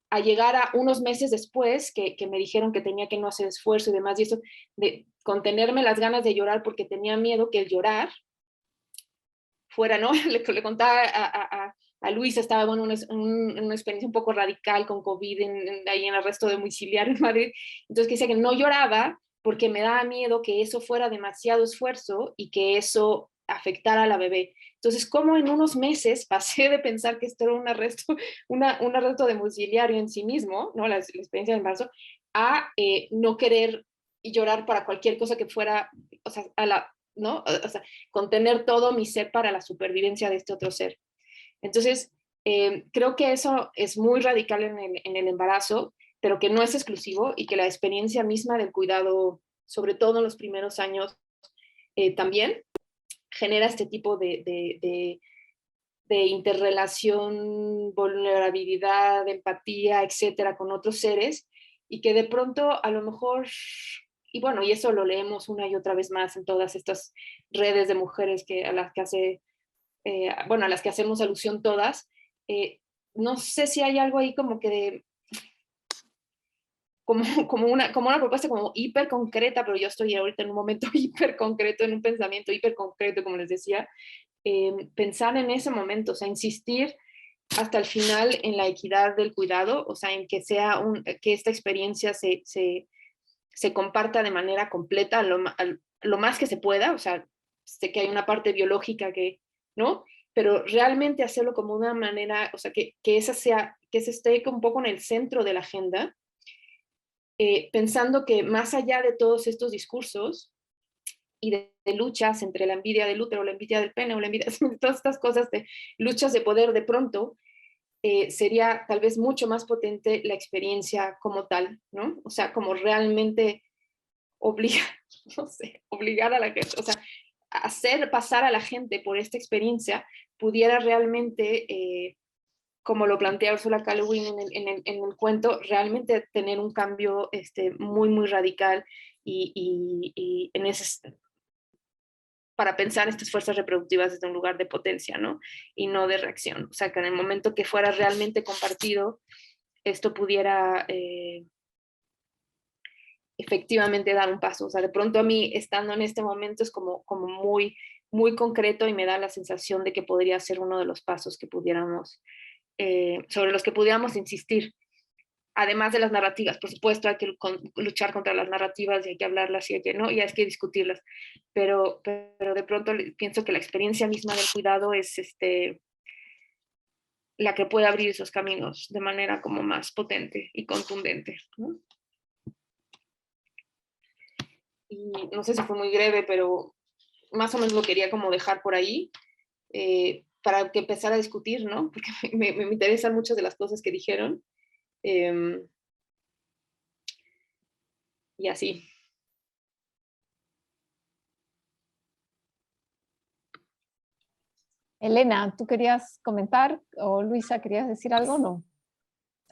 a llegar a unos meses después que me dijeron que tenía que no hacer esfuerzo y demás, y eso de contenerme las ganas de llorar porque tenía miedo que el llorar fuera, ¿no? Le contaba a Luisa, estaba bueno, una experiencia un poco radical con COVID ahí en arresto domiciliario en Madrid, entonces que decía que no lloraba porque me daba miedo que eso fuera demasiado esfuerzo y que eso afectara a la bebé. Entonces, como en unos meses pasé de pensar que esto era un arresto, un arresto domiciliario en sí mismo, ¿no? La experiencia de embarazo, a no querer llorar para cualquier cosa que fuera, o sea, ¿no? O sea, contener todo mi ser para la supervivencia de este otro ser. Entonces, creo que eso es muy radical en el embarazo, pero que no es exclusivo y que la experiencia misma del cuidado, sobre todo en los primeros años, también genera este tipo de interrelación, vulnerabilidad, empatía, etcétera, con otros seres, y que de pronto a lo mejor, y bueno, y eso lo leemos una y otra vez más en todas estas redes de mujeres a las que bueno, a las que hacemos alusión todas, no sé si hay algo ahí como que como una propuesta como hiper concreta, pero yo estoy ahorita en un momento hiper concreto, en un pensamiento hiper concreto, como les decía, pensar en ese momento, o sea, insistir hasta el final en la equidad del cuidado, o sea, en que que esta experiencia se comparta de manera completa, lo más que se pueda, o sea, sé que hay una parte biológica que, ¿no? Pero realmente hacerlo como una manera, o sea, que se esté un poco en el centro de la agenda, pensando que más allá de todos estos discursos, y de luchas entre la envidia del útero, la envidia del pene, o la envidia, todas estas cosas de luchas de poder de pronto, sería tal vez mucho más potente la experiencia como tal, ¿no? O sea, como realmente obligar, no sé, obligar a la gente, o sea, hacer pasar a la gente por esta experiencia pudiera realmente, como lo plantea Ursula K. Le Guin en el cuento, realmente tener un cambio muy, muy radical y en ese, para pensar estas fuerzas reproductivas desde un lugar de potencia, ¿no? Y no de reacción. O sea, que en el momento que fuera realmente compartido, esto pudiera efectivamente dar un paso. O sea, de pronto a mí, estando en este momento, es como muy, muy concreto y me da la sensación de que podría ser uno de los pasos que pudiéramos, sobre los que pudiéramos insistir. Además de las narrativas, por supuesto, hay que luchar contra las narrativas y hay que hablarlas y hay que, ¿no? Y hay que discutirlas. Pero de pronto pienso que la experiencia misma del cuidado es la que puede abrir esos caminos de manera como más potente y contundente, ¿no? Y no sé si fue muy breve, pero más o menos lo quería como dejar por ahí para que empezara a discutir, ¿no? Porque me interesan muchas de las cosas que dijeron. Y así. Elena, ¿tú querías comentar o Luisa, querías decir algo o no?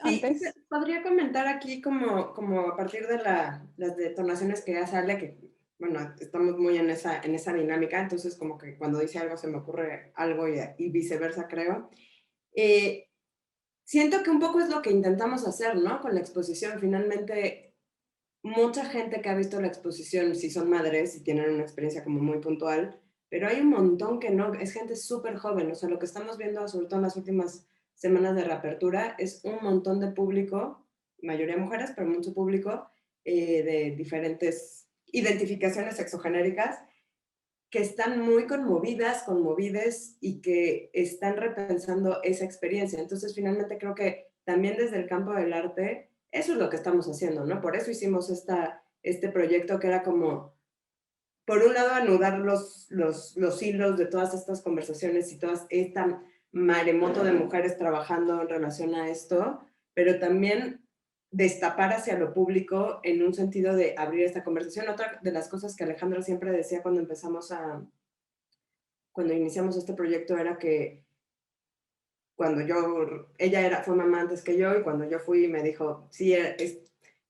Sí, antes. podría comentar aquí como a partir de las detonaciones que ya sale, que bueno, estamos muy en esa dinámica, entonces como que cuando dice algo se me ocurre algo y viceversa, creo. Siento que un poco es lo que intentamos hacer, ¿no? Con la exposición, finalmente mucha gente que ha visto la exposición, si son madres y tienen una experiencia como muy puntual, pero hay un montón que no, es gente súper joven, o sea, lo que estamos viendo, sobre todo en las últimas semanas de reapertura, es un montón de público, mayoría mujeres, pero mucho público, de diferentes identificaciones sexogenéricas, que están muy conmovidas, conmovides y que están repensando esa experiencia. Entonces, finalmente creo que también desde el campo del arte, eso es lo que estamos haciendo, ¿no? Por eso hicimos este proyecto que era como, por un lado, anudar los hilos de todas estas conversaciones y toda esta maremoto de mujeres trabajando en relación a esto, pero también destapar hacia lo público en un sentido de abrir esta conversación. Otra de las cosas que Alejandra siempre decía cuando iniciamos este proyecto era que cuando ella fue mamá antes que yo y cuando yo fui me dijo, sí,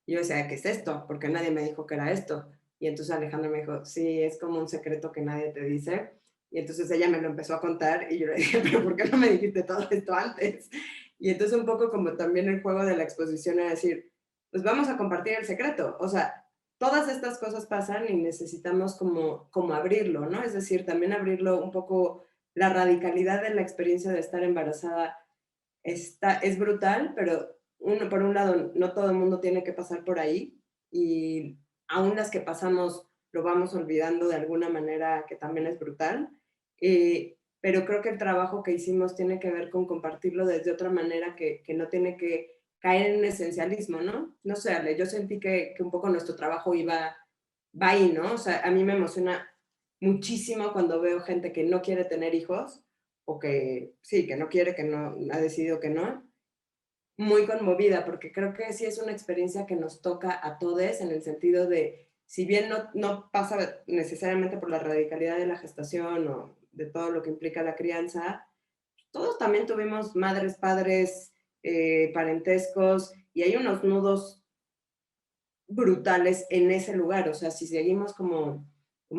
yo decía, ¿qué es esto? Porque nadie me dijo que era esto. Y entonces Alejandra me dijo, sí, es como un secreto que nadie te dice. Y entonces ella me lo empezó a contar y yo le dije, pero ¿por qué no me dijiste todo esto antes? Y entonces un poco como también el juego de la exposición era decir, pues vamos a compartir el secreto. O sea, todas estas cosas pasan y necesitamos como abrirlo, ¿no? Es decir, también abrirlo un poco, la radicalidad de la experiencia de estar embarazada es brutal, pero por un lado no todo el mundo tiene que pasar por ahí y aún las que pasamos lo vamos olvidando de alguna manera que también es brutal. Pero creo que el trabajo que hicimos tiene que ver con compartirlo desde otra manera que no tiene que caer en esencialismo, ¿no? No sé, Ale, yo sentí que un poco nuestro trabajo va ahí, ¿no? O sea, a mí me emociona muchísimo cuando veo gente que no quiere tener hijos o que sí, que no quiere, que no ha decidido que no, muy conmovida, porque creo que sí es una experiencia que nos toca a todos en el sentido de, si bien no pasa necesariamente por la radicalidad de la gestación o de todo lo que implica la crianza, todos también tuvimos madres, padres, parentescos, y hay unos nudos brutales en ese lugar. O sea, si seguimos como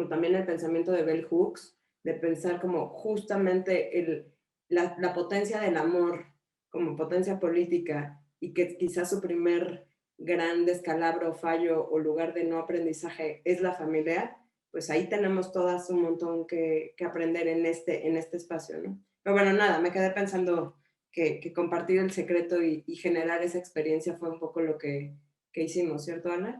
también el pensamiento de Bell Hooks, de pensar como justamente la potencia del amor como potencia política y que quizás su primer gran descalabro, fallo o lugar de no aprendizaje es la familia, pues ahí tenemos todas un montón que aprender en este espacio, ¿no? Pero bueno, nada, me quedé pensando que compartir el secreto y generar esa experiencia fue un poco lo que hicimos, ¿cierto, Ana?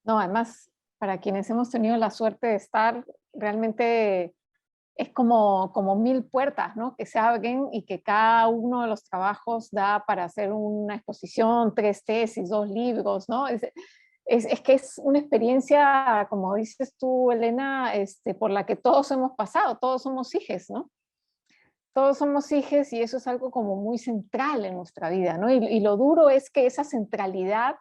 No, además, para quienes hemos tenido la suerte de estar, realmente es como mil puertas, ¿no? Que se abren y que cada uno de los trabajos da para hacer una exposición, 3 tesis, 2 libros, ¿no? Es que es una experiencia, como dices tú, Elena, por la que todos hemos pasado, todos somos hijes, ¿no? Todos somos hijes y eso es algo como muy central en nuestra vida, ¿no? Y lo duro es que esa centralidad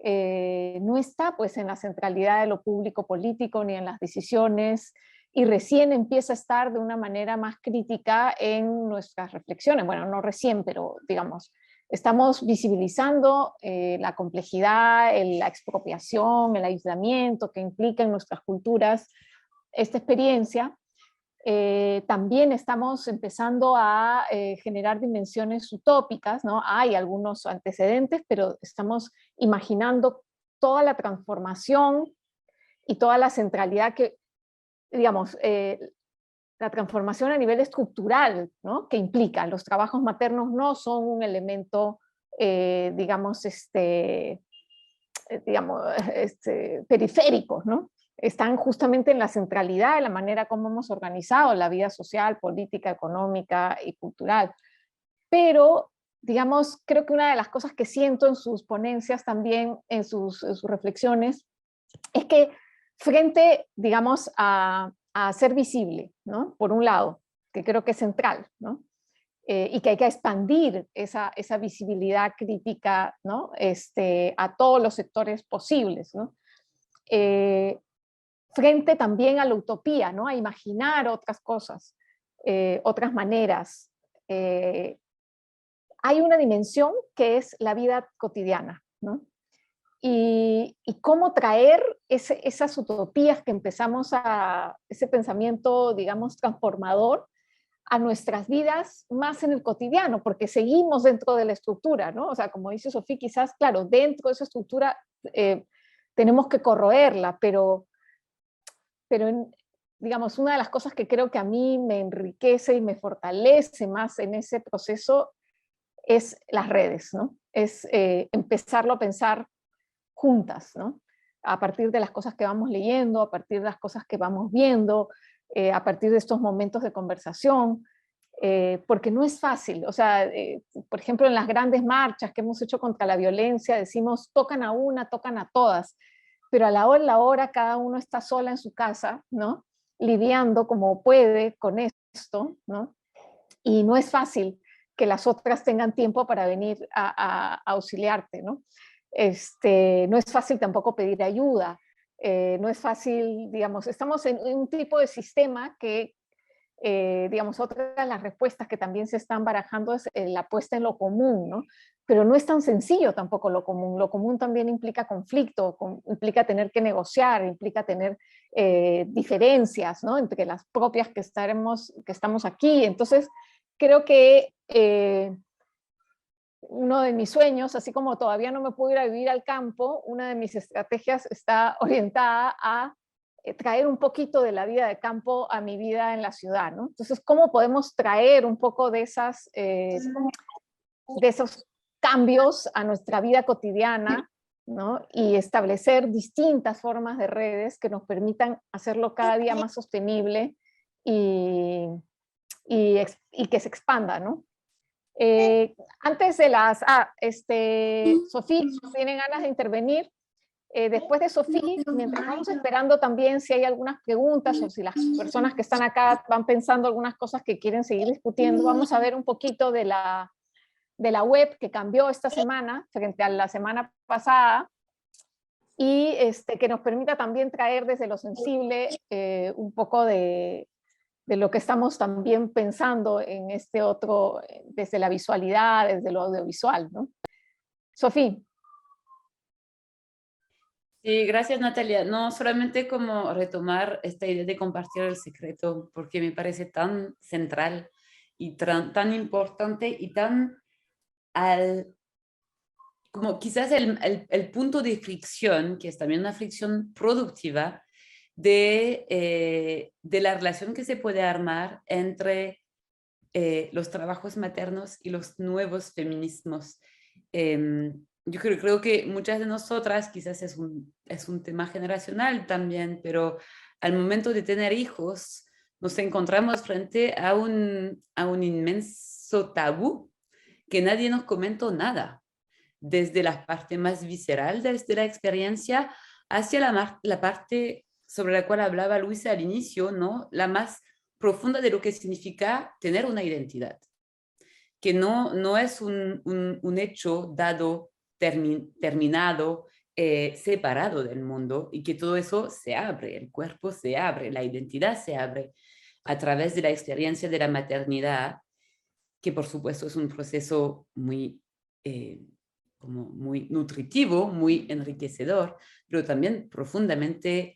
no está pues en la centralidad de lo público político ni en las decisiones y recién empieza a estar de una manera más crítica en nuestras reflexiones. Bueno, no recién, pero digamos, estamos visibilizando la complejidad, la expropiación, el aislamiento que implica en nuestras culturas esta experiencia. También estamos empezando a generar dimensiones utópicas, ¿no? Hay algunos antecedentes, pero estamos imaginando toda la transformación y toda la centralidad que, digamos, la transformación a nivel estructural, ¿no? Que implica. Los trabajos maternos no son un elemento, digamos, periférico, ¿no? Están justamente en la centralidad de la manera como hemos organizado la vida social, política, económica y cultural. Pero, digamos, creo que una de las cosas que siento en sus ponencias también, en sus reflexiones, es que frente, digamos, a ser visible, ¿no? Por un lado, que creo que es central, ¿no? Y que hay que expandir esa visibilidad crítica, ¿no? A todos los sectores posibles, ¿no? Frente también a la utopía, ¿no? A imaginar otras cosas, otras maneras, hay una dimensión que es la vida cotidiana, ¿no? Y cómo traer esas utopías que empezamos ese pensamiento, digamos, transformador a nuestras vidas más en el cotidiano, porque seguimos dentro de la estructura, ¿no? O sea, como dice Sofía, quizás, claro, dentro de esa estructura tenemos que corroerla, pero digamos, una de las cosas que creo que a mí me enriquece y me fortalece más en ese proceso es las redes, ¿no? Es empezarlo a pensar juntas, ¿no? A partir de las cosas que vamos leyendo, a partir de las cosas que vamos viendo, a partir de estos momentos de conversación, porque no es fácil. O sea, por ejemplo, en las grandes marchas que hemos hecho contra la violencia, decimos, tocan a una, tocan a todas, pero a la hora cada uno está sola en su casa, ¿no? Lidiando como puede con esto, ¿no? Y no es fácil que las otras tengan tiempo para venir a auxiliarte, ¿no? No es fácil tampoco pedir ayuda, no es fácil, digamos, estamos en un tipo de sistema que, digamos, otra de las respuestas que también se están barajando es la apuesta en lo común, ¿no? Pero no es tan sencillo tampoco lo común también implica conflicto, implica tener que negociar, implica tener diferencias, ¿no? Entre las propias que estamos aquí, entonces creo que uno de mis sueños, así como todavía no me puedo ir a vivir al campo, una de mis estrategias está orientada a traer un poquito de la vida de campo a mi vida en la ciudad, ¿no? Entonces, ¿cómo podemos traer un poco de esos cambios a nuestra vida cotidiana, ¿no? Y establecer distintas formas de redes que nos permitan hacerlo cada día más sostenible y que se expanda, ¿no? Antes de Sofía, ¿tienen ganas de intervenir? Después de Sofía, mientras vamos esperando también si hay algunas preguntas o si las personas que están acá van pensando algunas cosas que quieren seguir discutiendo, vamos a ver un poquito de la web que cambió esta semana frente a la semana pasada y que nos permita también traer desde lo sensible un poco de lo que estamos también pensando en otro, desde la visualidad, desde lo audiovisual, ¿no? Sofía. Sí, gracias Natalia. No, solamente como retomar esta idea de compartir el secreto, porque me parece tan central y tan importante y tan como quizás el punto de fricción, que es también una fricción productiva, de la relación que se puede armar entre los trabajos maternos y los nuevos feminismos. Yo creo que muchas de nosotras, quizás es un tema generacional también, pero al momento de tener hijos nos encontramos frente a un inmenso tabú que nadie nos comentó nada, desde la parte más visceral de la experiencia hacia la parte sobre la cual hablaba Luisa al inicio, ¿no? La más profunda de lo que significa tener una identidad, que no es un hecho dado, terminado, separado del mundo, y que todo eso se abre, el cuerpo se abre, la identidad se abre a través de la experiencia de la maternidad, que por supuesto es un proceso muy nutritivo, muy enriquecedor, pero también profundamente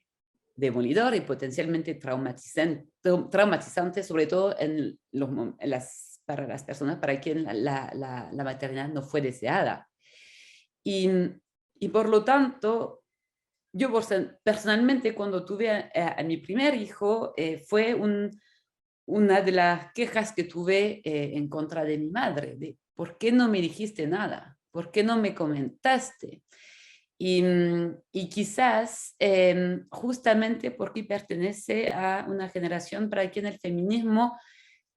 demolidor y potencialmente traumatizante, sobre todo para las personas para quien la maternidad no fue deseada. Y por lo tanto, yo personalmente cuando tuve a mi primer hijo, fue una de las quejas que tuve en contra de mi madre, de ¿por qué no me dijiste nada? ¿Por qué no me comentaste? Y quizás justamente porque pertenece a una generación para quien el feminismo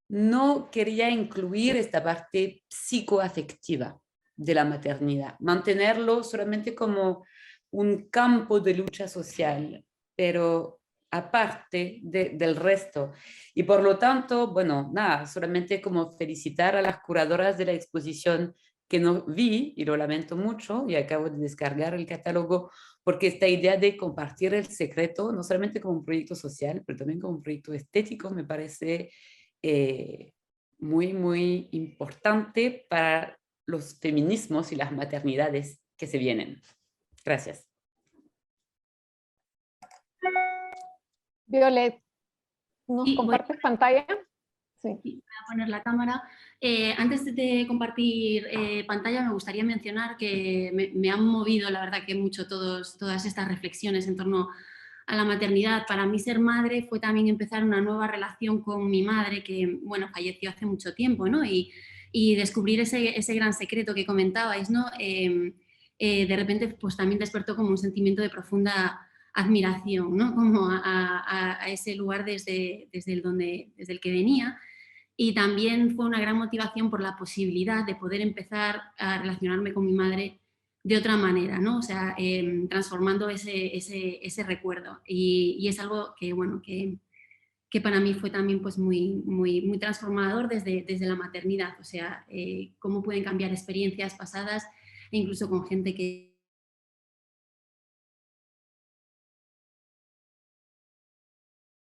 no quería incluir esta parte psicoafectiva de la maternidad, mantenerlo solamente como un campo de lucha social, pero aparte del resto. Y por lo tanto, bueno, nada, solamente como felicitar a las curadoras de la exposición que no vi, y lo lamento mucho, y acabo de descargar el catálogo, porque esta idea de compartir el secreto, no solamente como un proyecto social, pero también como un proyecto estético, me parece muy, muy importante para los feminismos y las maternidades que se vienen. Gracias. Violet, ¿nos Sí, compartes pantalla? Sí. Voy a poner la cámara. Antes de compartir pantalla, me gustaría mencionar que me han movido, la verdad, que mucho todas estas reflexiones en torno a la maternidad. Para mí ser madre fue también empezar una nueva relación con mi madre, que, bueno, falleció hace mucho tiempo, ¿no? Y descubrir ese gran secreto que comentabais, ¿no? De repente, pues también despertó como un sentimiento de profunda admiración, ¿no? Como a ese lugar desde el que venía. Y también fue una gran motivación por la posibilidad de poder empezar a relacionarme con mi madre de otra manera, ¿no? O sea, transformando ese recuerdo. Y es algo que, bueno, que para mí fue también pues muy, muy, muy transformador desde la maternidad. O sea, cómo pueden cambiar experiencias pasadas e incluso con gente que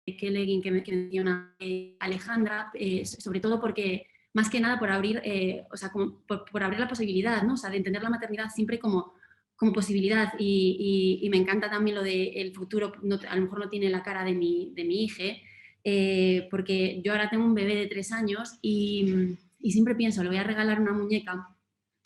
legging que menciona Alejandra, sobre todo porque, más que nada, por abrir, o sea, como por abrir la posibilidad, ¿no? O sea, de entender la maternidad siempre como posibilidad. Y me encanta también lo de el futuro, a lo mejor no tiene la cara de mi hija, porque yo ahora tengo un bebé de 3 años y siempre pienso, le voy a regalar una muñeca,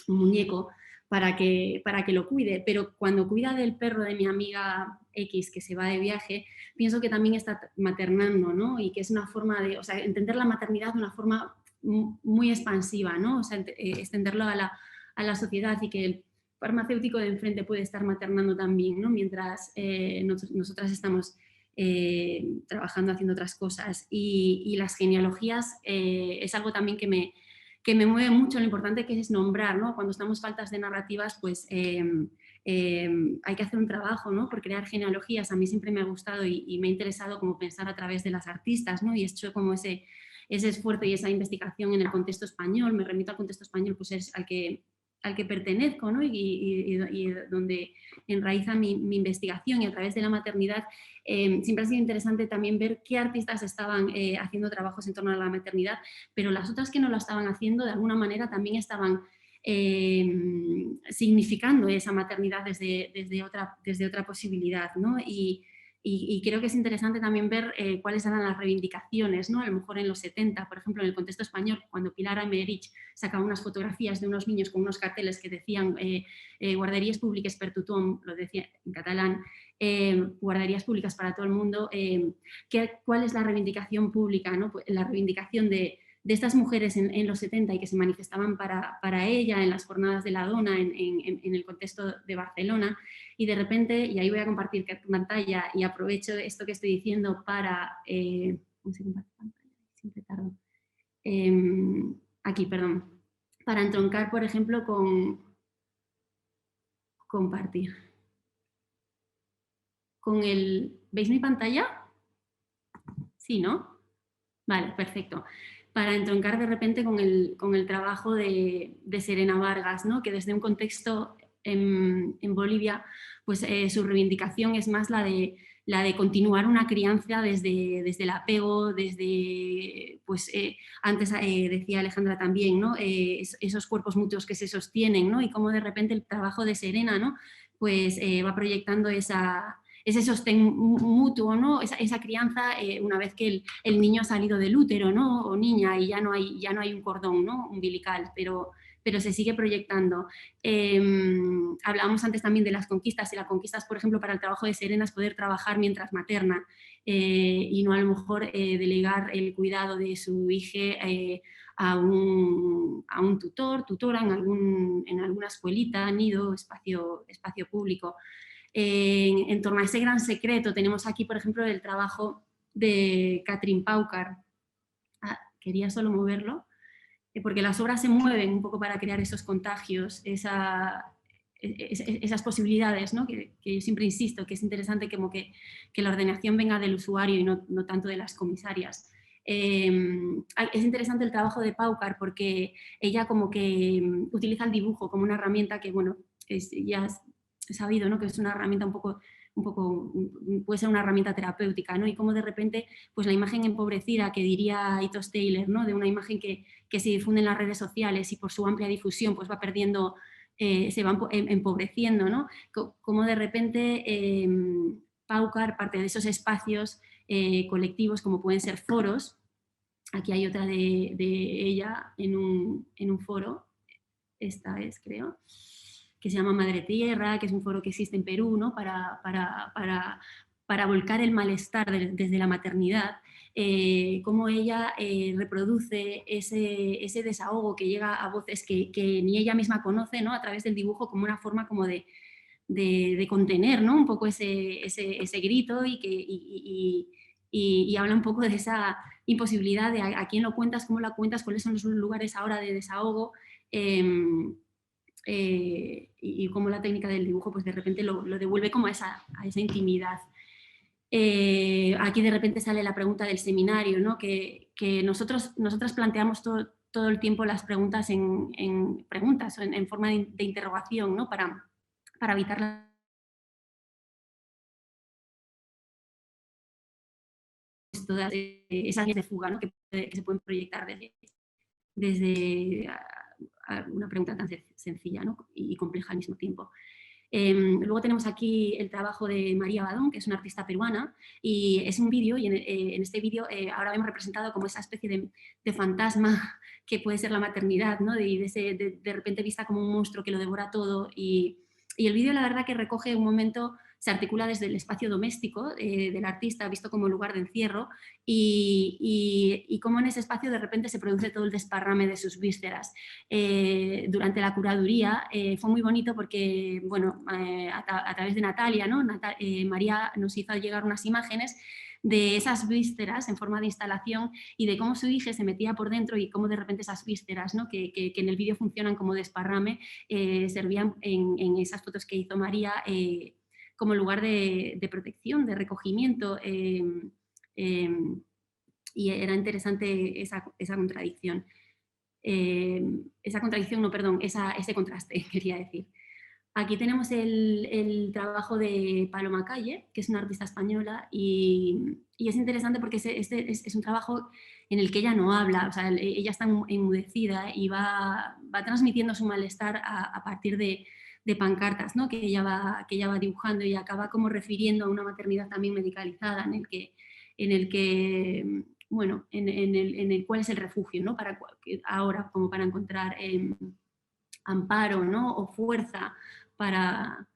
un muñeco, para que lo cuide, pero cuando cuida del perro de mi amiga X que se va de viaje, pienso que también está maternando, ¿no? Y que es una forma de, o sea, entender la maternidad de una forma muy expansiva, ¿no? O sea, extenderlo a la sociedad, y que el farmacéutico de enfrente puede estar maternando también, ¿no? Mientras nosotras estamos trabajando, haciendo otras cosas. Y las genealogías es algo también que me mueve mucho, lo importante que es nombrar, ¿no? Cuando estamos faltas de narrativas, pues hay que hacer un trabajo, ¿no? Por crear genealogías. A mí siempre me ha gustado y me ha interesado como pensar a través de las artistas, ¿no? Y he hecho como ese esfuerzo y esa investigación en el contexto español. Me remito al contexto español, pues es al que pertenezco, ¿no? Y donde enraiza mi investigación, y a través de la maternidad siempre ha sido interesante también ver qué artistas estaban haciendo trabajos en torno a la maternidad, pero las otras que no lo estaban haciendo de alguna manera también estaban significando esa maternidad desde otra posibilidad, ¿no? Y creo que es interesante también ver cuáles eran las reivindicaciones, ¿no? A lo mejor en los 70, por ejemplo, en el contexto español, cuando Pilar Aymerich sacaba unas fotografías de unos niños con unos carteles que decían guarderías públicas per tothom, lo decía en catalán, guarderías públicas para todo el mundo, ¿cuál es la reivindicación pública, ¿no? Pues la reivindicación de estas mujeres en los 70 y que se manifestaban para ella en las jornadas de la dona en el contexto de Barcelona, y de repente, y ahí voy a compartir pantalla y aprovecho esto que estoy diciendo para... ¿cómo se comparte pantalla? Siempre tardo. Aquí, perdón. Para entroncar, por ejemplo, con compartir. Con el... ¿Veis mi pantalla? Sí, ¿no? Vale, perfecto. Para entroncar de repente con el trabajo de Serena Vargas, ¿no? Que desde un contexto en Bolivia, pues su reivindicación es más la de continuar una crianza desde el apego, desde, pues antes decía Alejandra también, ¿no? Esos cuerpos mutuos que se sostienen, ¿no? Y cómo de repente el trabajo de Serena, ¿no? Pues va proyectando ese sostén mutuo, ¿no? Esa crianza una vez que el niño ha salido del útero, ¿no? O niña, y ya no hay un cordón, ¿no? Umbilical, pero se sigue proyectando. Hablábamos antes también de las conquistas, y las conquistas, por ejemplo, para el trabajo de Serena es poder trabajar mientras materna y no a lo mejor delegar el cuidado de su hija a un tutora en alguna escuelita, nido, espacio público. En torno a ese gran secreto tenemos aquí, por ejemplo, el trabajo de Catherine Paucar. Quería solo moverlo, porque las obras se mueven un poco para crear esos contagios, esas posibilidades, ¿no? que yo siempre insisto, que es interesante como que la ordenación venga del usuario y no tanto de las comisarias. Es interesante el trabajo de Paucar porque ella como que utiliza el dibujo como una herramienta que, bueno, ya he sabido, ¿no? Que es una herramienta un poco un poco, puede ser una herramienta terapéutica, ¿no? Y cómo de repente, pues la imagen empobrecida que diría Ethos Taylor, ¿no? De una imagen que se difunde en las redes sociales y por su amplia difusión pues va perdiendo, se va empobreciendo, ¿no? Como de repente paucar parte de esos espacios colectivos como pueden ser foros. Aquí hay otra de ella en un foro, esta es creo, que se llama Madre Tierra, que es un foro que existe en Perú, ¿no? para volcar el malestar desde la maternidad, cómo ella reproduce ese desahogo que llega a voces que ni ella misma conoce, ¿no? A través del dibujo, como una forma como de contener, ¿no? Un poco ese grito y habla un poco de esa imposibilidad de a quién lo cuentas, cómo lo cuentas, cuáles son los lugares ahora de desahogo, y cómo la técnica del dibujo pues de repente lo devuelve como a esa intimidad. Aquí de repente sale la pregunta del seminario, ¿no? que nosotras planteamos todo el tiempo las preguntas en forma de interrogación, ¿no? para evitar todas esas líneas de fuga, ¿no? que se pueden proyectar desde una pregunta tan sencilla, ¿no? y compleja al mismo tiempo. Luego tenemos aquí el trabajo de María Badón, que es una artista peruana, y es un vídeo, y en este vídeo ahora hemos representado como esa especie de fantasma que puede ser la maternidad, ¿no? de repente vista como un monstruo que lo devora todo, y el vídeo la verdad que recoge un momento, se articula desde el espacio doméstico del artista, visto como lugar de encierro, y cómo en ese espacio de repente se produce todo el desparrame de sus vísceras. Durante la curaduría fue muy bonito porque, bueno, a través de Natalia, ¿no? María nos hizo llegar unas imágenes de esas vísceras en forma de instalación y de cómo su hija se metía por dentro y cómo de repente esas vísceras, ¿no? que en el vídeo funcionan como desparrame, servían en esas fotos que hizo María como lugar de protección, de recogimiento, y era interesante esa contradicción. Ese contraste, quería decir. Aquí tenemos el trabajo de Paloma Calle, que es una artista española, y es interesante porque es un trabajo en el que ella no habla, o sea, ella está enmudecida y va transmitiendo su malestar a partir de pancartas, ¿no? que ella va dibujando, y acaba como refiriendo a una maternidad también medicalizada en el que bueno, en el cuál es el refugio, ¿no? Ahora, como para encontrar amparo, ¿no? O fuerza para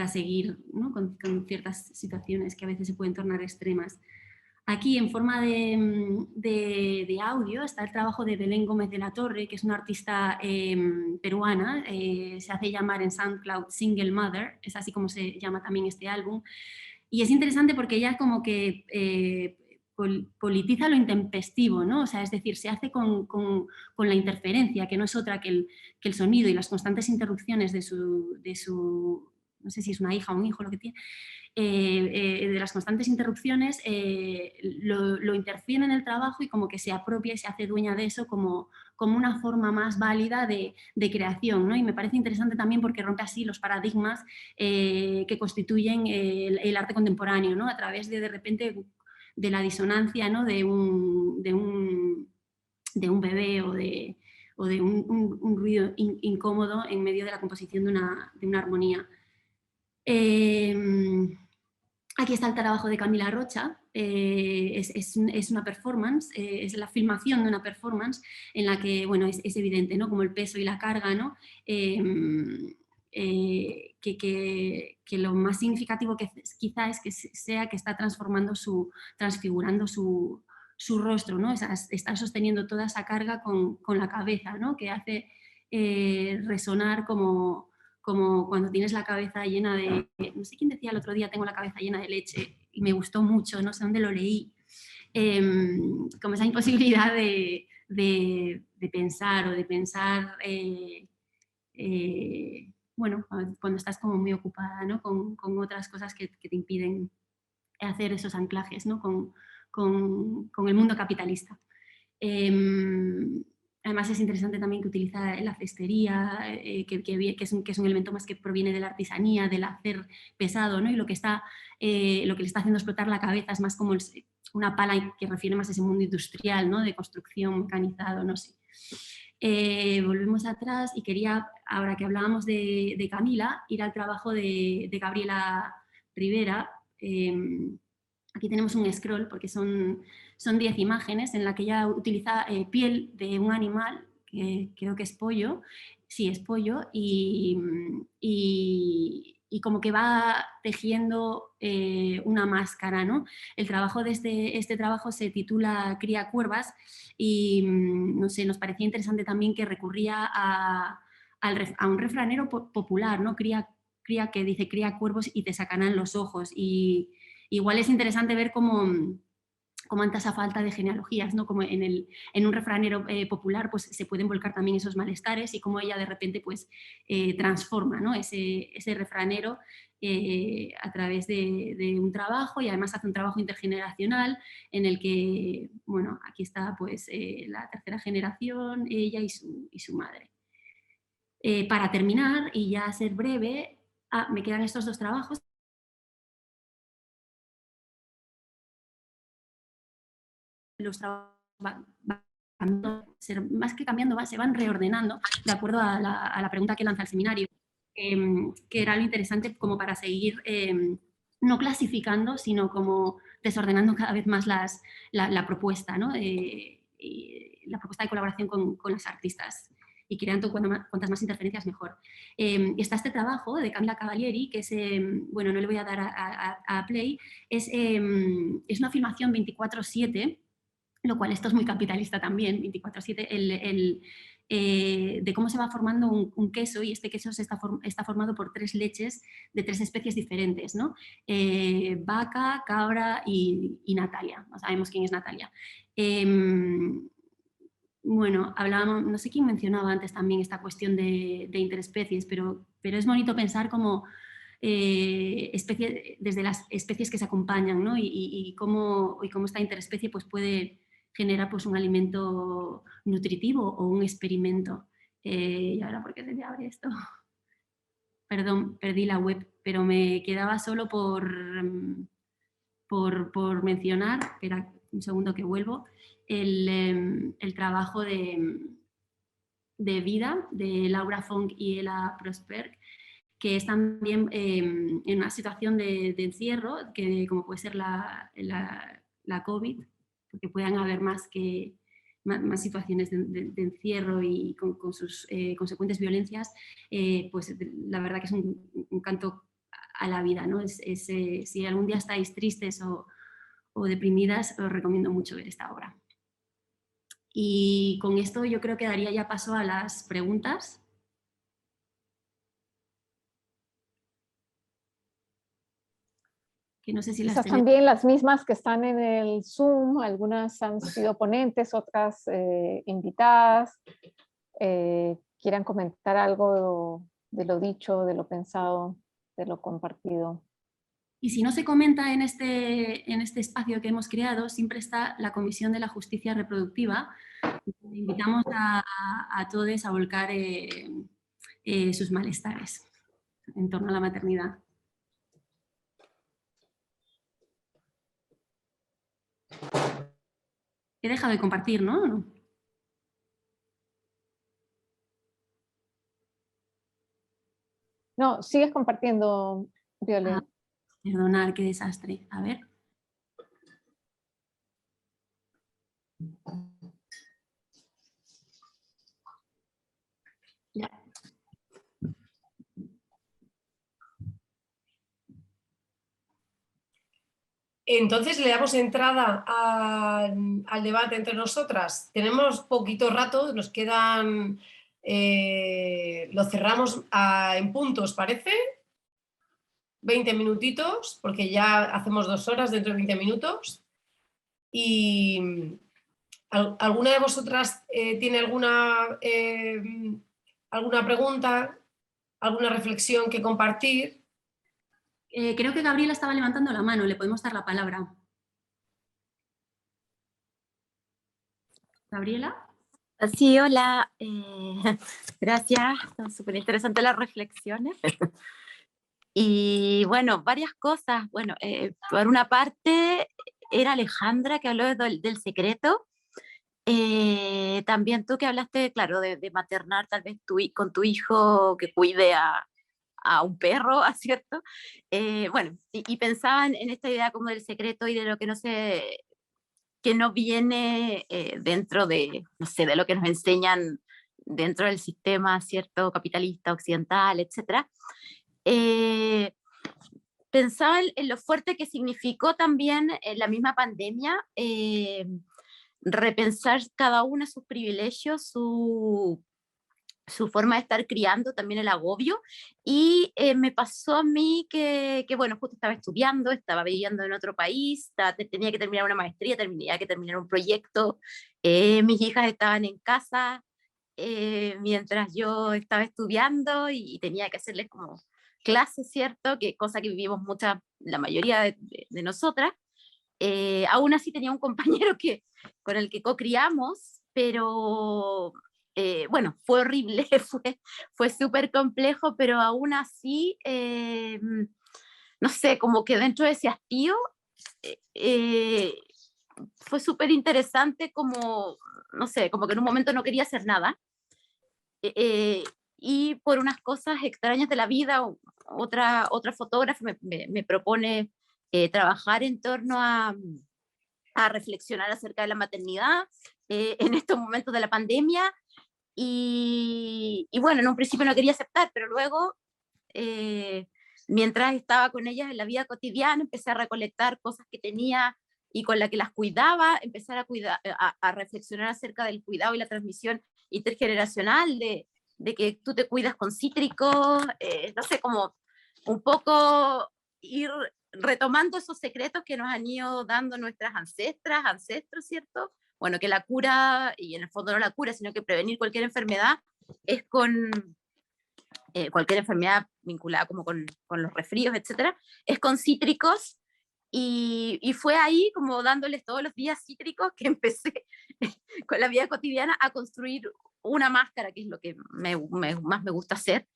seguir, ¿no? con ciertas situaciones que a veces se pueden tornar extremas. Aquí, en forma de audio, está el trabajo de Belén Gómez de la Torre, que es una artista peruana, se hace llamar en SoundCloud Single Mother, es así como se llama también este álbum, y es interesante porque ella como que politiza lo intempestivo, ¿no? O sea, es decir, se hace con la interferencia, que no es otra que el sonido y las constantes interrupciones de su, no sé si es una hija o un hijo lo que tiene, de las constantes interrupciones, lo interfiere en el trabajo y como que se apropia y se hace dueña de eso como una forma más válida de creación, ¿no? Y me parece interesante también porque rompe así los paradigmas que constituyen el arte contemporáneo, ¿no? A través de repente de la disonancia, ¿no? de un bebé o de un ruido incómodo en medio de la composición de una armonía. Aquí está el trabajo de Camila Rocha, es una performance, es la filmación de una performance en la que, bueno, es evidente, ¿no? Como el peso y la carga, ¿no? Que lo más significativo que quizá es que sea que está transfigurando su rostro, ¿no? Está sosteniendo toda esa carga con la cabeza, ¿no? Que hace resonar como cuando tienes la cabeza llena de... No sé quién decía el otro día, tengo la cabeza llena de leche, y me gustó mucho, no sé dónde lo leí, como esa imposibilidad de pensar o de pensar... bueno, cuando estás como muy ocupada, ¿no? con otras cosas que te impiden hacer esos anclajes, ¿no? con el mundo capitalista. Además es interesante también que utiliza la cestería, que es un elemento más que proviene de la artesanía, del hacer pesado, ¿no? Y lo que le está haciendo explotar la cabeza es más como una pala que refiere más a ese mundo industrial, ¿no? De construcción, mecanizado, no sé. Volvemos atrás y quería, ahora que hablábamos de Camila, ir al trabajo de Gabriela Rivera. Aquí tenemos un scroll porque son 10 imágenes en la que ella utiliza piel de un animal, que creo que es pollo, sí, es pollo, y como que va tejiendo una máscara, ¿no? El trabajo de este trabajo se titula Cría cuervas y, no sé, nos parecía interesante también que recurría a un refranero popular, ¿no? Que dice cría cuervos y te sacarán los ojos, y igual es interesante ver cómo ante esa falta de genealogías, ¿no? Como en un refranero popular pues, se pueden volcar también esos malestares y cómo ella de repente pues, transforma, ¿no? ese refranero a través de un trabajo, y además hace un trabajo intergeneracional en el que, bueno, aquí está pues, la tercera generación, ella y su madre. Para terminar, y ya ser breve, me quedan estos dos trabajos. Los trabajos más que cambiando, se van reordenando de acuerdo a la pregunta que lanza el seminario, que era lo interesante como para seguir no clasificando, sino como desordenando cada vez más la propuesta, ¿no? La propuesta de colaboración con los artistas, y creando cuantas más interferencias mejor. Está este trabajo de Camila Cavalieri, que es, bueno, no le voy a dar a play, es una filmación 24/7, lo cual esto es muy capitalista también, 24/7, de cómo se va formando un queso, y este queso está formado por 3 leches de 3 especies diferentes, ¿no? Vaca, cabra y Natalia. No sabemos quién es Natalia. Bueno, hablábamos, no sé quién mencionaba antes también esta cuestión de interespecies, pero es bonito pensar como desde las especies que se acompañan, ¿no? y cómo esta interespecie pues, puede generar pues, un alimento nutritivo o un experimento. ¿Y ahora por qué se me abre esto? Perdón, perdí la web, pero me quedaba solo por mencionar, espera un segundo que vuelvo, el trabajo de vida de Laura Fong y Ella Prosper, que es también en una situación de encierro, que como puede ser la COVID, porque puedan haber más situaciones de encierro y con sus consecuentes violencias, pues la verdad que es un canto a la vida, ¿no? Si algún día estáis tristes o deprimidas, os recomiendo mucho ver esta obra. Y con esto yo creo que daría ya paso a las preguntas. Que no sé si las Quizás también las mismas que están en el Zoom, algunas han sido ponentes, otras invitadas, quieran comentar algo de lo dicho, de lo pensado, de lo compartido. Y si no se comenta en este espacio que hemos creado, siempre está la Comisión de la Justicia Reproductiva. Invitamos a todos a volcar sus malestares en torno a la maternidad. He dejado de compartir, ¿no? No, sigues compartiendo, Violet. Perdonad, qué desastre. A ver. Ya. Entonces le damos entrada al debate entre nosotras. Tenemos poquito rato, nos quedan, lo cerramos en puntos, ¿parece? 20 minutitos, porque ya hacemos 2 horas dentro de 20 minutos. Y ¿alguna de vosotras tiene alguna pregunta, alguna reflexión que compartir? Creo que Gabriela estaba levantando la mano, le podemos dar la palabra. ¿Gabriela? Sí, hola, gracias, son súper interesantes las reflexiones. Y bueno, varias cosas. Bueno, por una parte, era Alejandra que habló del secreto. También tú que hablaste, claro, de maternar tal vez con tu hijo que cuide a un perro, ¿cierto? Bueno, y pensaban en esta idea como del secreto y de lo que no se, que no viene dentro de, no sé, de lo que nos enseñan dentro del sistema, ¿cierto? Capitalista, occidental, etcétera. Eh, Pensaba en lo fuerte que significó también la misma pandemia, repensar cada uno sus privilegios, su forma de estar criando, también el agobio, y me pasó a mí bueno, justo estaba estudiando, estaba viviendo en otro país, tenía que terminar una maestría, tenía que terminar un proyecto, mis hijas estaban en casa mientras yo estaba estudiando y tenía que hacerles como clases, ¿cierto? Que cosa que vivimos la mayoría de nosotras. Aún así tenía un compañero con el que co-criamos, pero bueno, fue horrible, fue súper complejo, pero aún así, no sé, como que dentro de ese hastío, eh, fue súper interesante como, no sé, como que en un momento no quería hacer nada. Y por unas cosas extrañas de la vida, otra fotógrafa me propone trabajar en torno a reflexionar acerca de la maternidad en estos momentos de la pandemia. Y bueno, en un principio no quería aceptar, pero luego, mientras estaba con ellas en la vida cotidiana, empecé a recolectar cosas que tenía y con las que las cuidaba, empezar a reflexionar acerca del cuidado y la transmisión intergeneracional, de que tú te cuidas con cítricos, no sé, como un poco ir retomando esos secretos que nos han ido dando nuestras ancestros, ¿cierto? Bueno, que la cura, y en el fondo no la cura, sino que prevenir cualquier enfermedad, es con cualquier enfermedad vinculada como con los resfríos, etcétera, es con cítricos, y fue ahí como dándoles todos los días cítricos que empecé con la vida cotidiana a construir una máscara, que es lo que más me gusta hacer,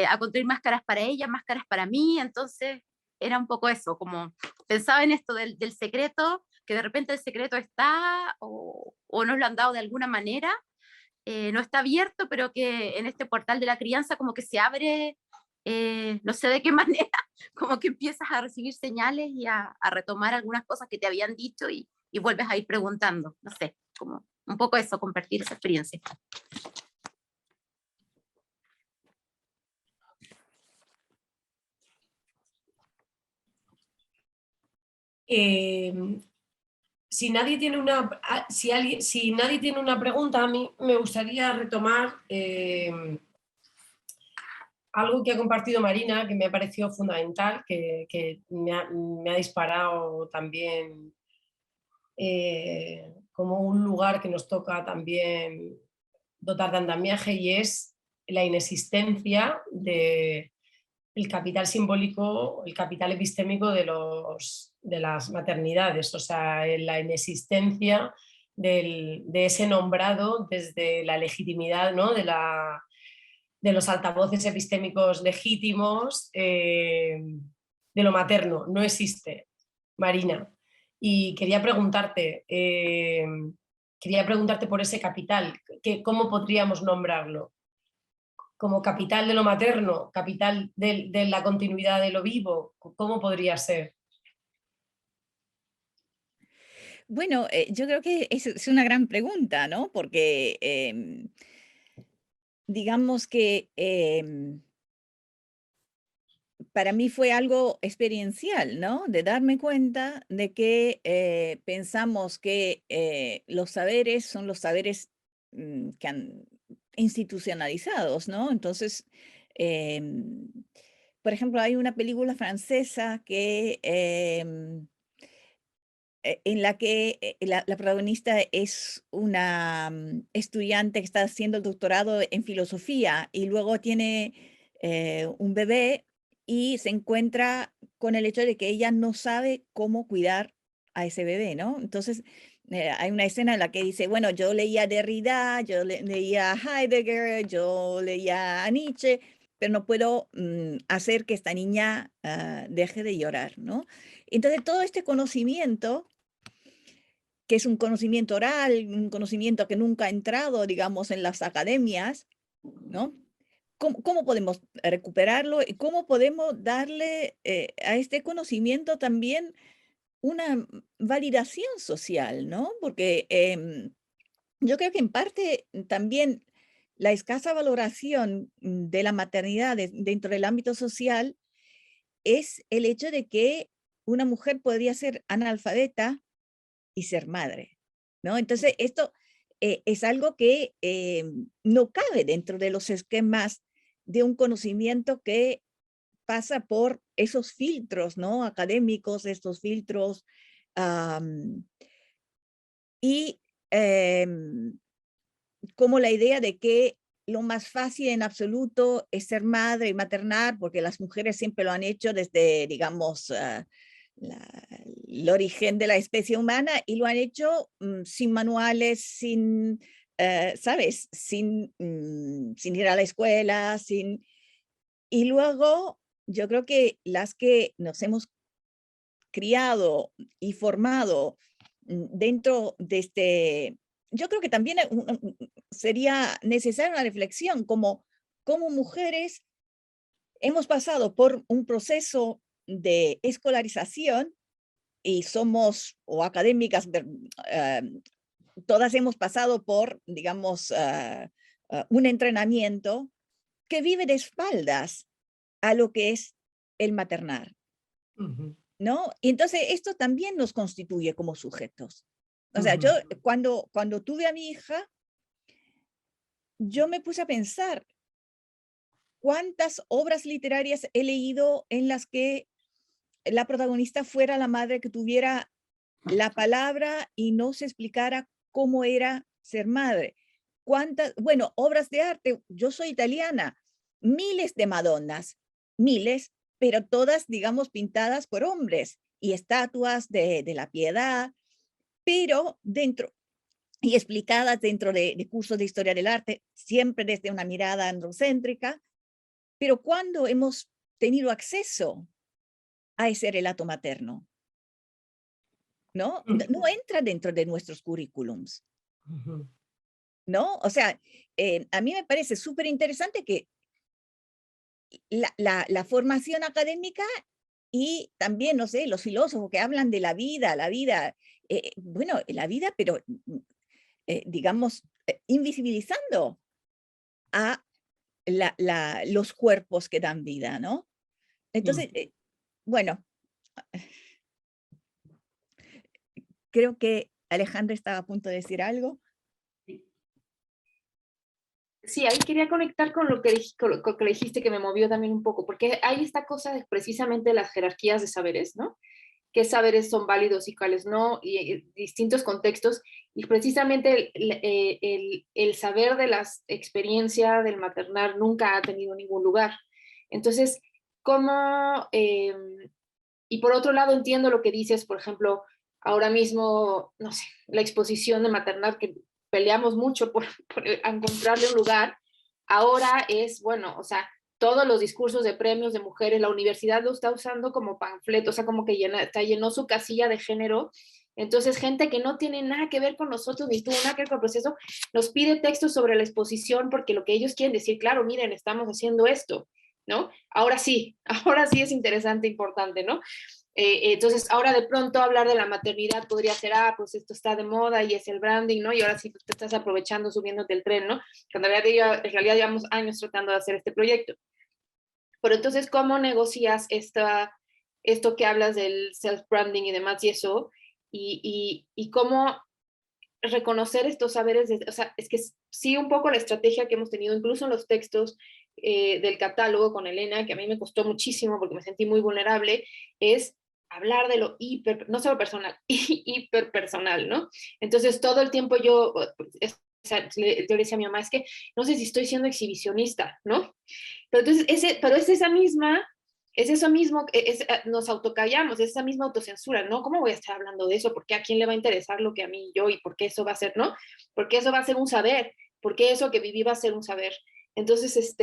a construir máscaras para ella, máscaras para mí. Entonces era un poco eso, como pensaba en esto del secreto, que de repente el secreto está o nos lo han dado de alguna manera, no está abierto, pero que en este portal de la crianza como que se abre, no sé de qué manera, como que empiezas a recibir señales y a retomar algunas cosas que te habían dicho y vuelves a ir preguntando, no sé, como un poco eso, compartir esa experiencia. Si nadie tiene si nadie tiene una pregunta, a mí me gustaría retomar algo que ha compartido Marina, que me ha parecido fundamental, que me ha disparado también como un lugar que nos toca también dotar de andamiaje, y es la inexistencia del capital simbólico, el capital epistémico de las maternidades, o sea, la inexistencia de ese nombrado desde la legitimidad, ¿no? de los altavoces epistémicos legítimos, de lo materno. No existe, Marina. Y quería preguntarte por ese capital, ¿cómo podríamos nombrarlo? Como capital de lo materno, capital de la continuidad de lo vivo, ¿cómo podría ser? Bueno, yo creo que es una gran pregunta, ¿no? Porque digamos que para mí fue algo experiencial, ¿no? De darme cuenta de que pensamos que los saberes son los saberes que han institucionalizados, ¿no? Entonces, por ejemplo, hay una película francesa que en la que la protagonista es una estudiante que está haciendo el doctorado en filosofía y luego tiene un bebé y se encuentra con el hecho de que ella no sabe cómo cuidar a ese bebé, ¿no? Entonces, hay una escena en la que dice, bueno, yo leía Derrida, yo leía Heidegger, yo leía a Nietzsche, pero no puedo hacer que esta niña deje de llorar, ¿no? Entonces, todo este conocimiento, que es un conocimiento oral, un conocimiento que nunca ha entrado, digamos, en las academias, ¿no? ¿Cómo podemos recuperarlo y cómo podemos darle a este conocimiento también una validación social, ¿no? Porque yo creo que en parte también la escasa valoración de la maternidad dentro del ámbito social es el hecho de que una mujer podría ser analfabeta y ser madre, ¿no? Entonces, esto es algo que no cabe dentro de los esquemas de un conocimiento que pasa por esos filtros, ¿no? Académicos, estos filtros, y como la idea de que lo más fácil en absoluto es ser madre y maternar, porque las mujeres siempre lo han hecho desde, digamos, el origen de la especie humana, y lo han hecho sin manuales, sin, ¿sabes? Sin ir a la escuela, y luego yo creo que las que nos hemos criado y formado dentro de este, yo creo que también sería necesaria una reflexión como mujeres hemos pasado por un proceso de escolarización y somos, o académicas, todas hemos pasado por, digamos, un entrenamiento que vive de espaldas a lo que es el maternar, ¿no? Y entonces esto también nos constituye como sujetos. O sea, yo cuando tuve a mi hija, yo me puse a pensar cuántas obras literarias he leído en las que la protagonista fuera la madre que tuviera la palabra y no se explicara cómo era ser madre. ¿Cuántas, bueno, obras de arte? Yo soy italiana, miles de Madonnas, miles, pero todas, digamos, pintadas por hombres, y estatuas de la Piedad, pero dentro, y explicadas dentro de cursos de historia del arte, siempre desde una mirada androcéntrica. Pero ¿cuándo hemos tenido acceso a ese relato materno? ¿No? No entra dentro de nuestros currículums, ¿no? O sea, a mí me parece súper interesante que la formación académica y también, no sé, los filósofos que hablan de la vida, bueno, la vida, pero digamos, invisibilizando a los cuerpos que dan vida, ¿no? Entonces, bueno, creo que Alejandra estaba a punto de decir algo. Sí, ahí quería conectar con lo que dijiste, que me movió también un poco, porque hay esta cosa de precisamente las jerarquías de saberes, ¿no? Qué saberes son válidos y cuáles no, y distintos contextos, y precisamente el saber de la experiencia del maternar nunca ha tenido ningún lugar. Entonces, ¿cómo? Y por otro lado entiendo lo que dices, por ejemplo, ahora mismo, no sé, la exposición de maternar, que peleamos mucho por encontrarle un lugar, ahora es, bueno, o sea, todos los discursos de premios de mujeres, la universidad lo está usando como panfleto, o sea, como que llenó su casilla de género. Entonces, gente que no tiene nada que ver con nosotros, ni tuvo nada que ver con el proceso, nos pide textos sobre la exposición porque lo que ellos quieren decir, claro, miren, estamos haciendo esto, ¿no? Ahora sí es interesante, importante, ¿no? Entonces, ahora de pronto hablar de la maternidad podría ser, pues esto está de moda y es el branding, ¿no? Y ahora sí pues, te estás aprovechando, subiéndote el tren, ¿no? Cuando en realidad llevamos años tratando de hacer este proyecto. Pero entonces, ¿cómo negocias esto que hablas del self-branding y demás y eso? Y cómo reconocer estos saberes, o sea, es que sí un poco la estrategia que hemos tenido, incluso en los textos del catálogo con Elena, que a mí me costó muchísimo porque me sentí muy vulnerable, es hablar de lo no solo personal, hiperpersonal, ¿no? Entonces todo el tiempo yo le decía a mi mamá, es que no sé si estoy siendo exhibicionista, ¿no? Pero entonces, es esa misma es eso mismo, nos autocallamos, es esa misma autocensura, ¿no? ¿Cómo voy a estar hablando de eso? ¿Por qué a quién le va a interesar lo que a mí y yo? ¿Y por qué eso va a ser, no? Porque eso va a ser un saber, porque eso que viví va a ser un saber. Entonces,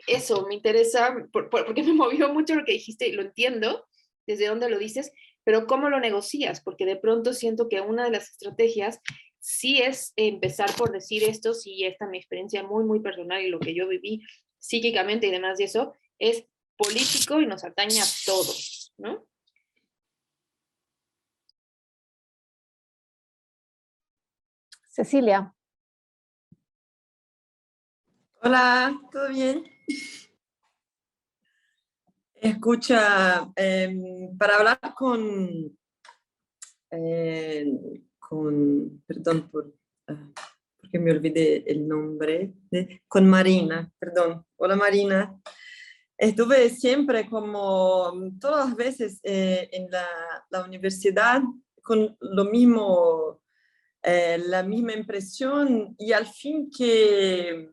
eso me interesa, porque me movió mucho lo que dijiste y lo entiendo, desde dónde lo dices, pero ¿cómo lo negocias? Porque de pronto siento que una de las estrategias sí es empezar por decir esto, sí, esta es mi experiencia muy, muy personal y lo que yo viví psíquicamente y demás de eso, es político y nos atañe a todos, ¿no? Cecilia. Hola, ¿todo bien? Escucha, para hablar perdón porque me olvidé el nombre, con Marina, perdón. Hola Marina. Estuve siempre como todas las veces en la universidad con lo mismo, la misma impresión y al fin que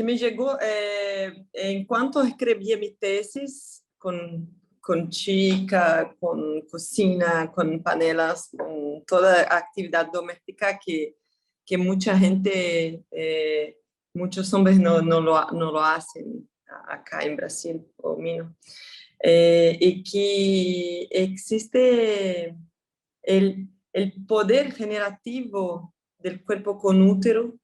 me llegó en cuanto escribí mi tesis con chica, con cocina, con panelas, con toda actividad doméstica que mucha gente, muchos hombres no lo hacen acá en Brasil o mío. Y que existe el poder generativo del cuerpo con úteros.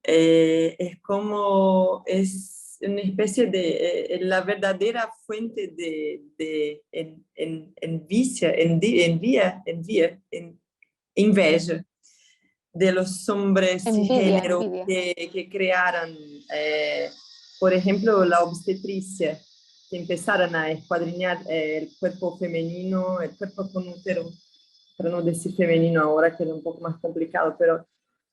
Es como, es una especie de, la verdadera fuente de inveja de los hombres cisgénero Envidia. que crearan, por ejemplo, la obstetricia, que empezaran a escuadriñar el cuerpo femenino, el cuerpo con útero, para no decir femenino ahora, que es un poco más complicado, pero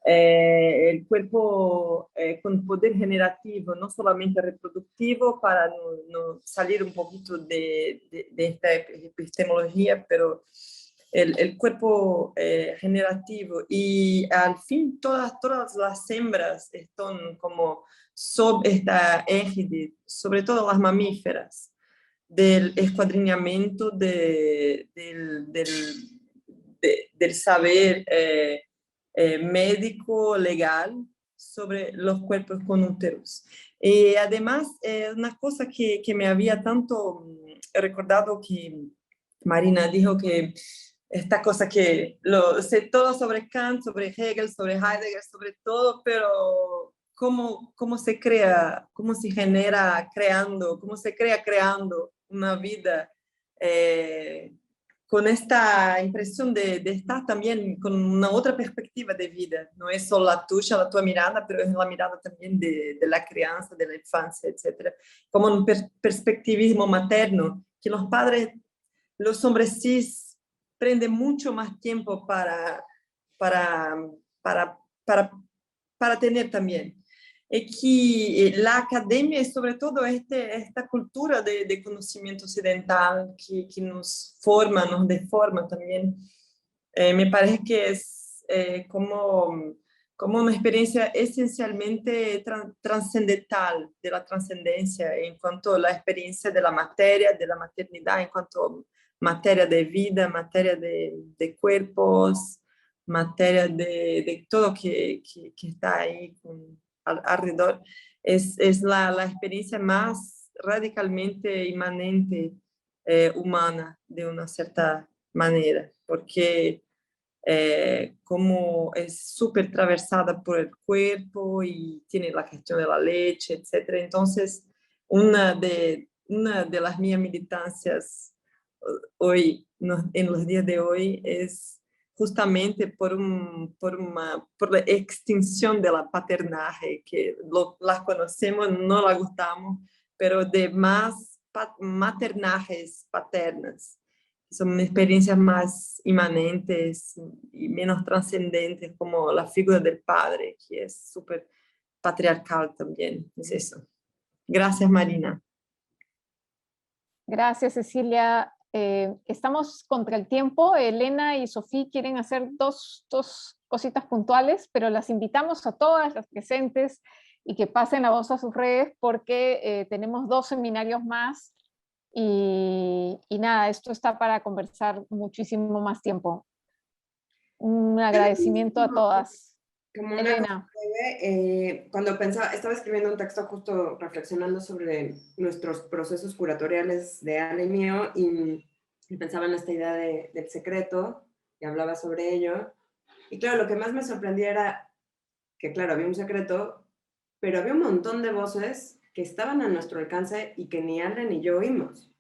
el cuerpo con poder generativo, no solamente reproductivo, para no salir un poquito de esta epistemología, pero el cuerpo generativo. Y al fin todas las hembras están como sobre esta égide, sobre todo las mamíferas, del escuadriñamiento del saber médico legal sobre los cuerpos con úteros. Y además, una cosa que me había tanto recordado que Marina dijo que esta cosa que lo sé todo sobre Kant, sobre Hegel, sobre Heidegger, sobre todo, pero cómo se crea, cómo se genera creando, cómo se crea creando una vida con esta impresión de estar también con una otra perspectiva de vida. No es solo la tuya, la tua mirada, pero es la mirada también de la crianza, de la infancia, etc. Como un perspectivismo materno, que los padres, los hombres cis, prenden mucho más tiempo para tener también. Que la academia es sobre todo esta cultura de conocimiento occidental que nos forma, nos deforma también. Me parece que es como una experiencia esencialmente trascendental, de la trascendencia en cuanto a la experiencia de la materia, de la maternidad, en cuanto a materia de vida, materia de cuerpos, materia de todo que está ahí alrededor. Es la experiencia más radicalmente inmanente humana, de una cierta manera, porque como es súper atravesada por el cuerpo y tiene la cuestión de la leche, etc. Entonces, una de las mías militancias hoy, en los días de hoy, es justamente por la extinción de la paternaje, que las conocemos, no la gustamos, pero de más maternajes paternas. Son experiencias más inmanentes y menos trascendentes, como la figura del padre, que es súper patriarcal también. Es eso. Gracias, Marina. Gracias, Cecilia. Estamos contra el tiempo. Elena y Sofía quieren hacer dos cositas puntuales, pero las invitamos a todas las presentes y que pasen la voz a sus redes porque tenemos 2 seminarios más y nada, esto está para conversar muchísimo más tiempo. Un agradecimiento a todas. Como una Elena. breve, cuando estaba escribiendo un texto justo reflexionando sobre nuestros procesos curatoriales de Ale y mío y pensaba en esta idea del secreto y hablaba sobre ello. Y claro, lo que más me sorprendía era que, claro, había un secreto, pero había un montón de voces que estaban a nuestro alcance y que ni Ale ni yo oímos.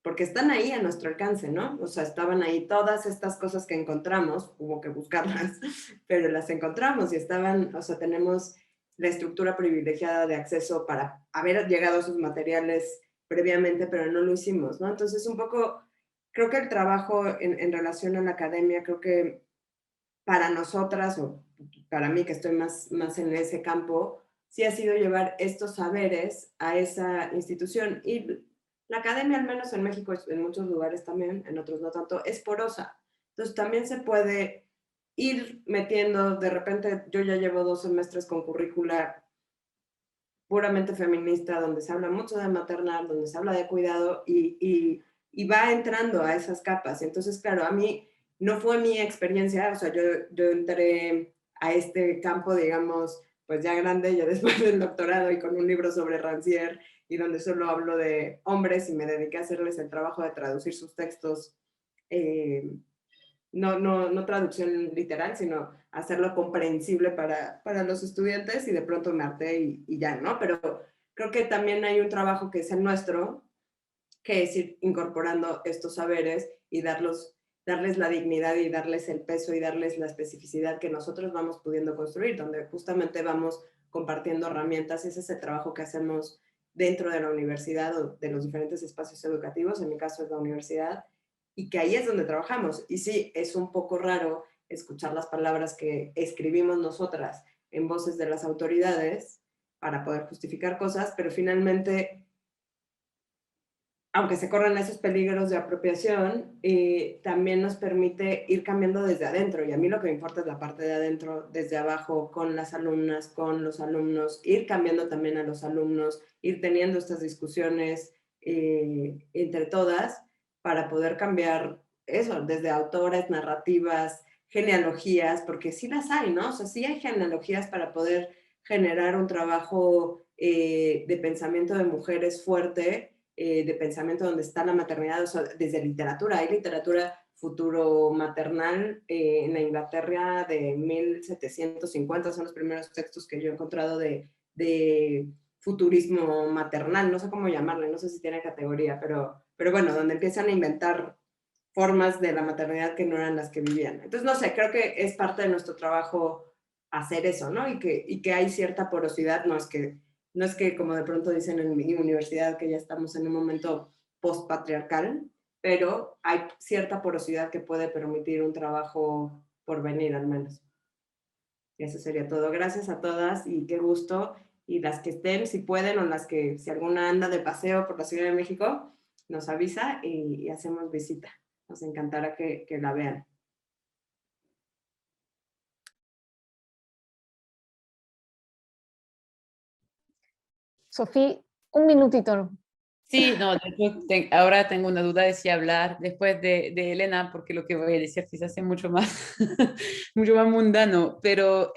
Porque están ahí a nuestro alcance, ¿no? O sea, estaban ahí todas estas cosas que encontramos, hubo que buscarlas, pero las encontramos y estaban, o sea, tenemos la estructura privilegiada de acceso para haber llegado a esos materiales previamente, pero no lo hicimos, ¿no? Entonces, un poco, creo que el trabajo en relación a la academia, creo que para nosotras, o para mí que estoy más en ese campo, sí ha sido llevar estos saberes a esa institución. Y la academia, al menos en México, en muchos lugares también, en otros no tanto, es porosa. Entonces también se puede ir metiendo, de repente yo ya llevo 2 semestres con currícula puramente feminista, donde se habla mucho de maternal, donde se habla de cuidado y va entrando a esas capas. Entonces, claro, a mí no fue mi experiencia, o sea, yo entré a este campo, digamos, pues ya grande, ya después del doctorado y con un libro sobre Rancière y donde solo hablo de hombres y me dediqué a hacerles el trabajo de traducir sus textos, no traducción literal, sino hacerlo comprensible para los estudiantes y de pronto me harté y ya, ¿no? Pero creo que también hay un trabajo que es el nuestro, que es ir incorporando estos saberes y darles la dignidad y darles el peso y darles la especificidad que nosotros vamos pudiendo construir, donde justamente vamos compartiendo herramientas. Ese es el trabajo que hacemos dentro de la universidad o de los diferentes espacios educativos, en mi caso es la universidad, y que ahí es donde trabajamos. Y sí, es un poco raro escuchar las palabras que escribimos nosotras en voces de las autoridades para poder justificar cosas, pero finalmente, aunque se corran esos peligros de apropiación, también nos permite ir cambiando desde adentro. Y a mí lo que me importa es la parte de adentro, desde abajo, con las alumnas, con los alumnos, ir cambiando también a los alumnos, ir teniendo estas discusiones entre todas para poder cambiar eso, desde autores, narrativas, genealogías, porque sí las hay, ¿no? O sea, sí hay genealogías para poder generar un trabajo de pensamiento de mujeres fuerte, de pensamiento donde está la maternidad, o sea, desde literatura. Hay literatura futuro maternal en la Inglaterra de 1750, son los primeros textos que yo he encontrado de futurismo maternal, no sé cómo llamarle, no sé si tiene categoría, pero bueno, donde empiezan a inventar formas de la maternidad que no eran las que vivían. Entonces, no sé, creo que es parte de nuestro trabajo hacer eso, ¿no? Y que hay cierta porosidad, no es que como de pronto dicen en mi universidad que ya estamos en un momento post-patriarcal, pero hay cierta porosidad que puede permitir un trabajo por venir al menos. Y eso sería todo. Gracias a todas y qué gusto. Y las que estén, si pueden, o las que, si alguna anda de paseo por la Ciudad de México, nos avisa y hacemos visita. Nos encantará que la vean. Sofía, un minutito. Sí, no, ahora tengo una duda de si hablar después de Elena, porque lo que voy a decir quizás es mucho más, mucho más mundano, pero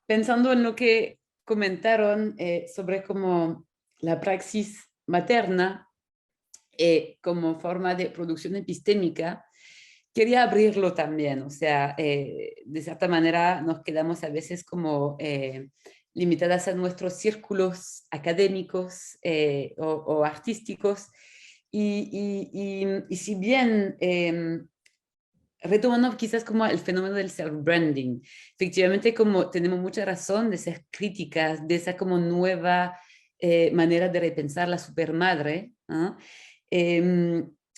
pensando en lo que comentaron sobre como la praxis materna como forma de producción epistémica, quería abrirlo también, o sea, de cierta manera nos quedamos a veces como limitadas a nuestros círculos académicos o artísticos, y si bien retomando quizás como el fenómeno del self-branding, efectivamente como tenemos mucha razón de ser críticas de esa como nueva manera de repensar la supermadre, ¿no?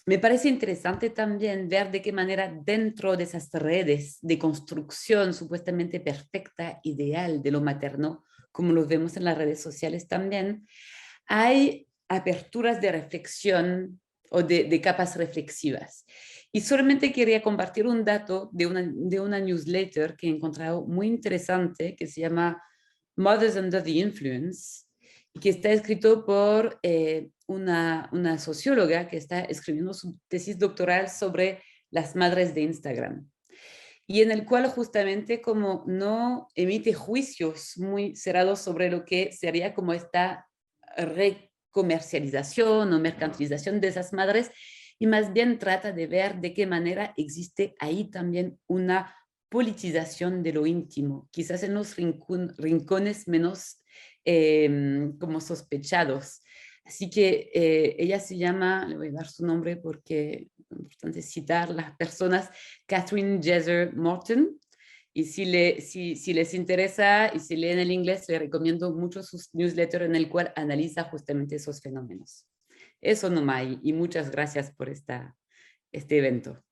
Me parece interesante también ver de qué manera dentro de esas redes de construcción supuestamente perfecta, ideal de lo materno, como lo vemos en las redes sociales también, hay aperturas de reflexión o de capas reflexivas. Y solamente quería compartir un dato de una newsletter que he encontrado muy interesante, que se llama Mothers Under the Influence, que está escrito por una socióloga que está escribiendo su tesis doctoral sobre las madres de Instagram, y en el cual justamente como no emite juicios muy cerrados sobre lo que sería como esta recomercialización o mercantilización de esas madres, y más bien trata de ver de qué manera existe ahí también una politización de lo íntimo, quizás en los rincones menos como sospechados. Así que ella se llama, le voy a dar su nombre porque es importante citar las personas, Catherine Jesser Morton, y si les interesa y si leen el inglés, les recomiendo mucho sus newsletters en el cual analiza justamente esos fenómenos. Eso nomás, y muchas gracias por este evento.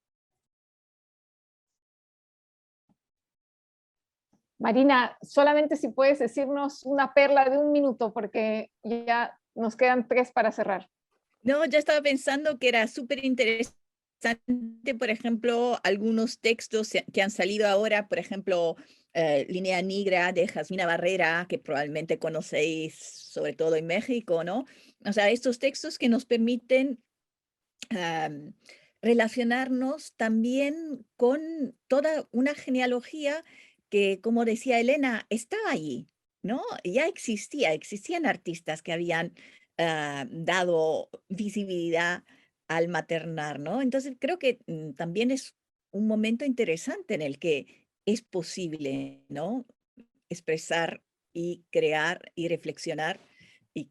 Marina, solamente si puedes decirnos una perla de 1 minuto, porque ya nos quedan 3 para cerrar. No, ya estaba pensando que era súper interesante, por ejemplo, algunos textos que han salido ahora, por ejemplo, Línea Negra de Jasmina Barrera, que probablemente conocéis, sobre todo en México, ¿no? O sea, estos textos que nos permiten relacionarnos también con toda una genealogía que, como decía Elena, estaba allí, ¿no? Ya existían artistas que habían dado visibilidad al maternar, ¿no? Entonces creo que también es un momento interesante en el que es posible, ¿no? Expresar y crear y reflexionar y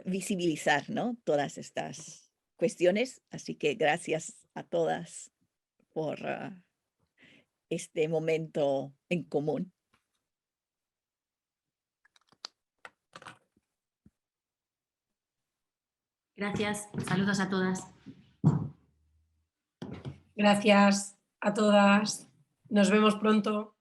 visibilizar, ¿no? Todas estas cuestiones. Así que gracias a todas por este momento en común. Gracias, saludos a todas. Gracias a todas. Nos vemos pronto.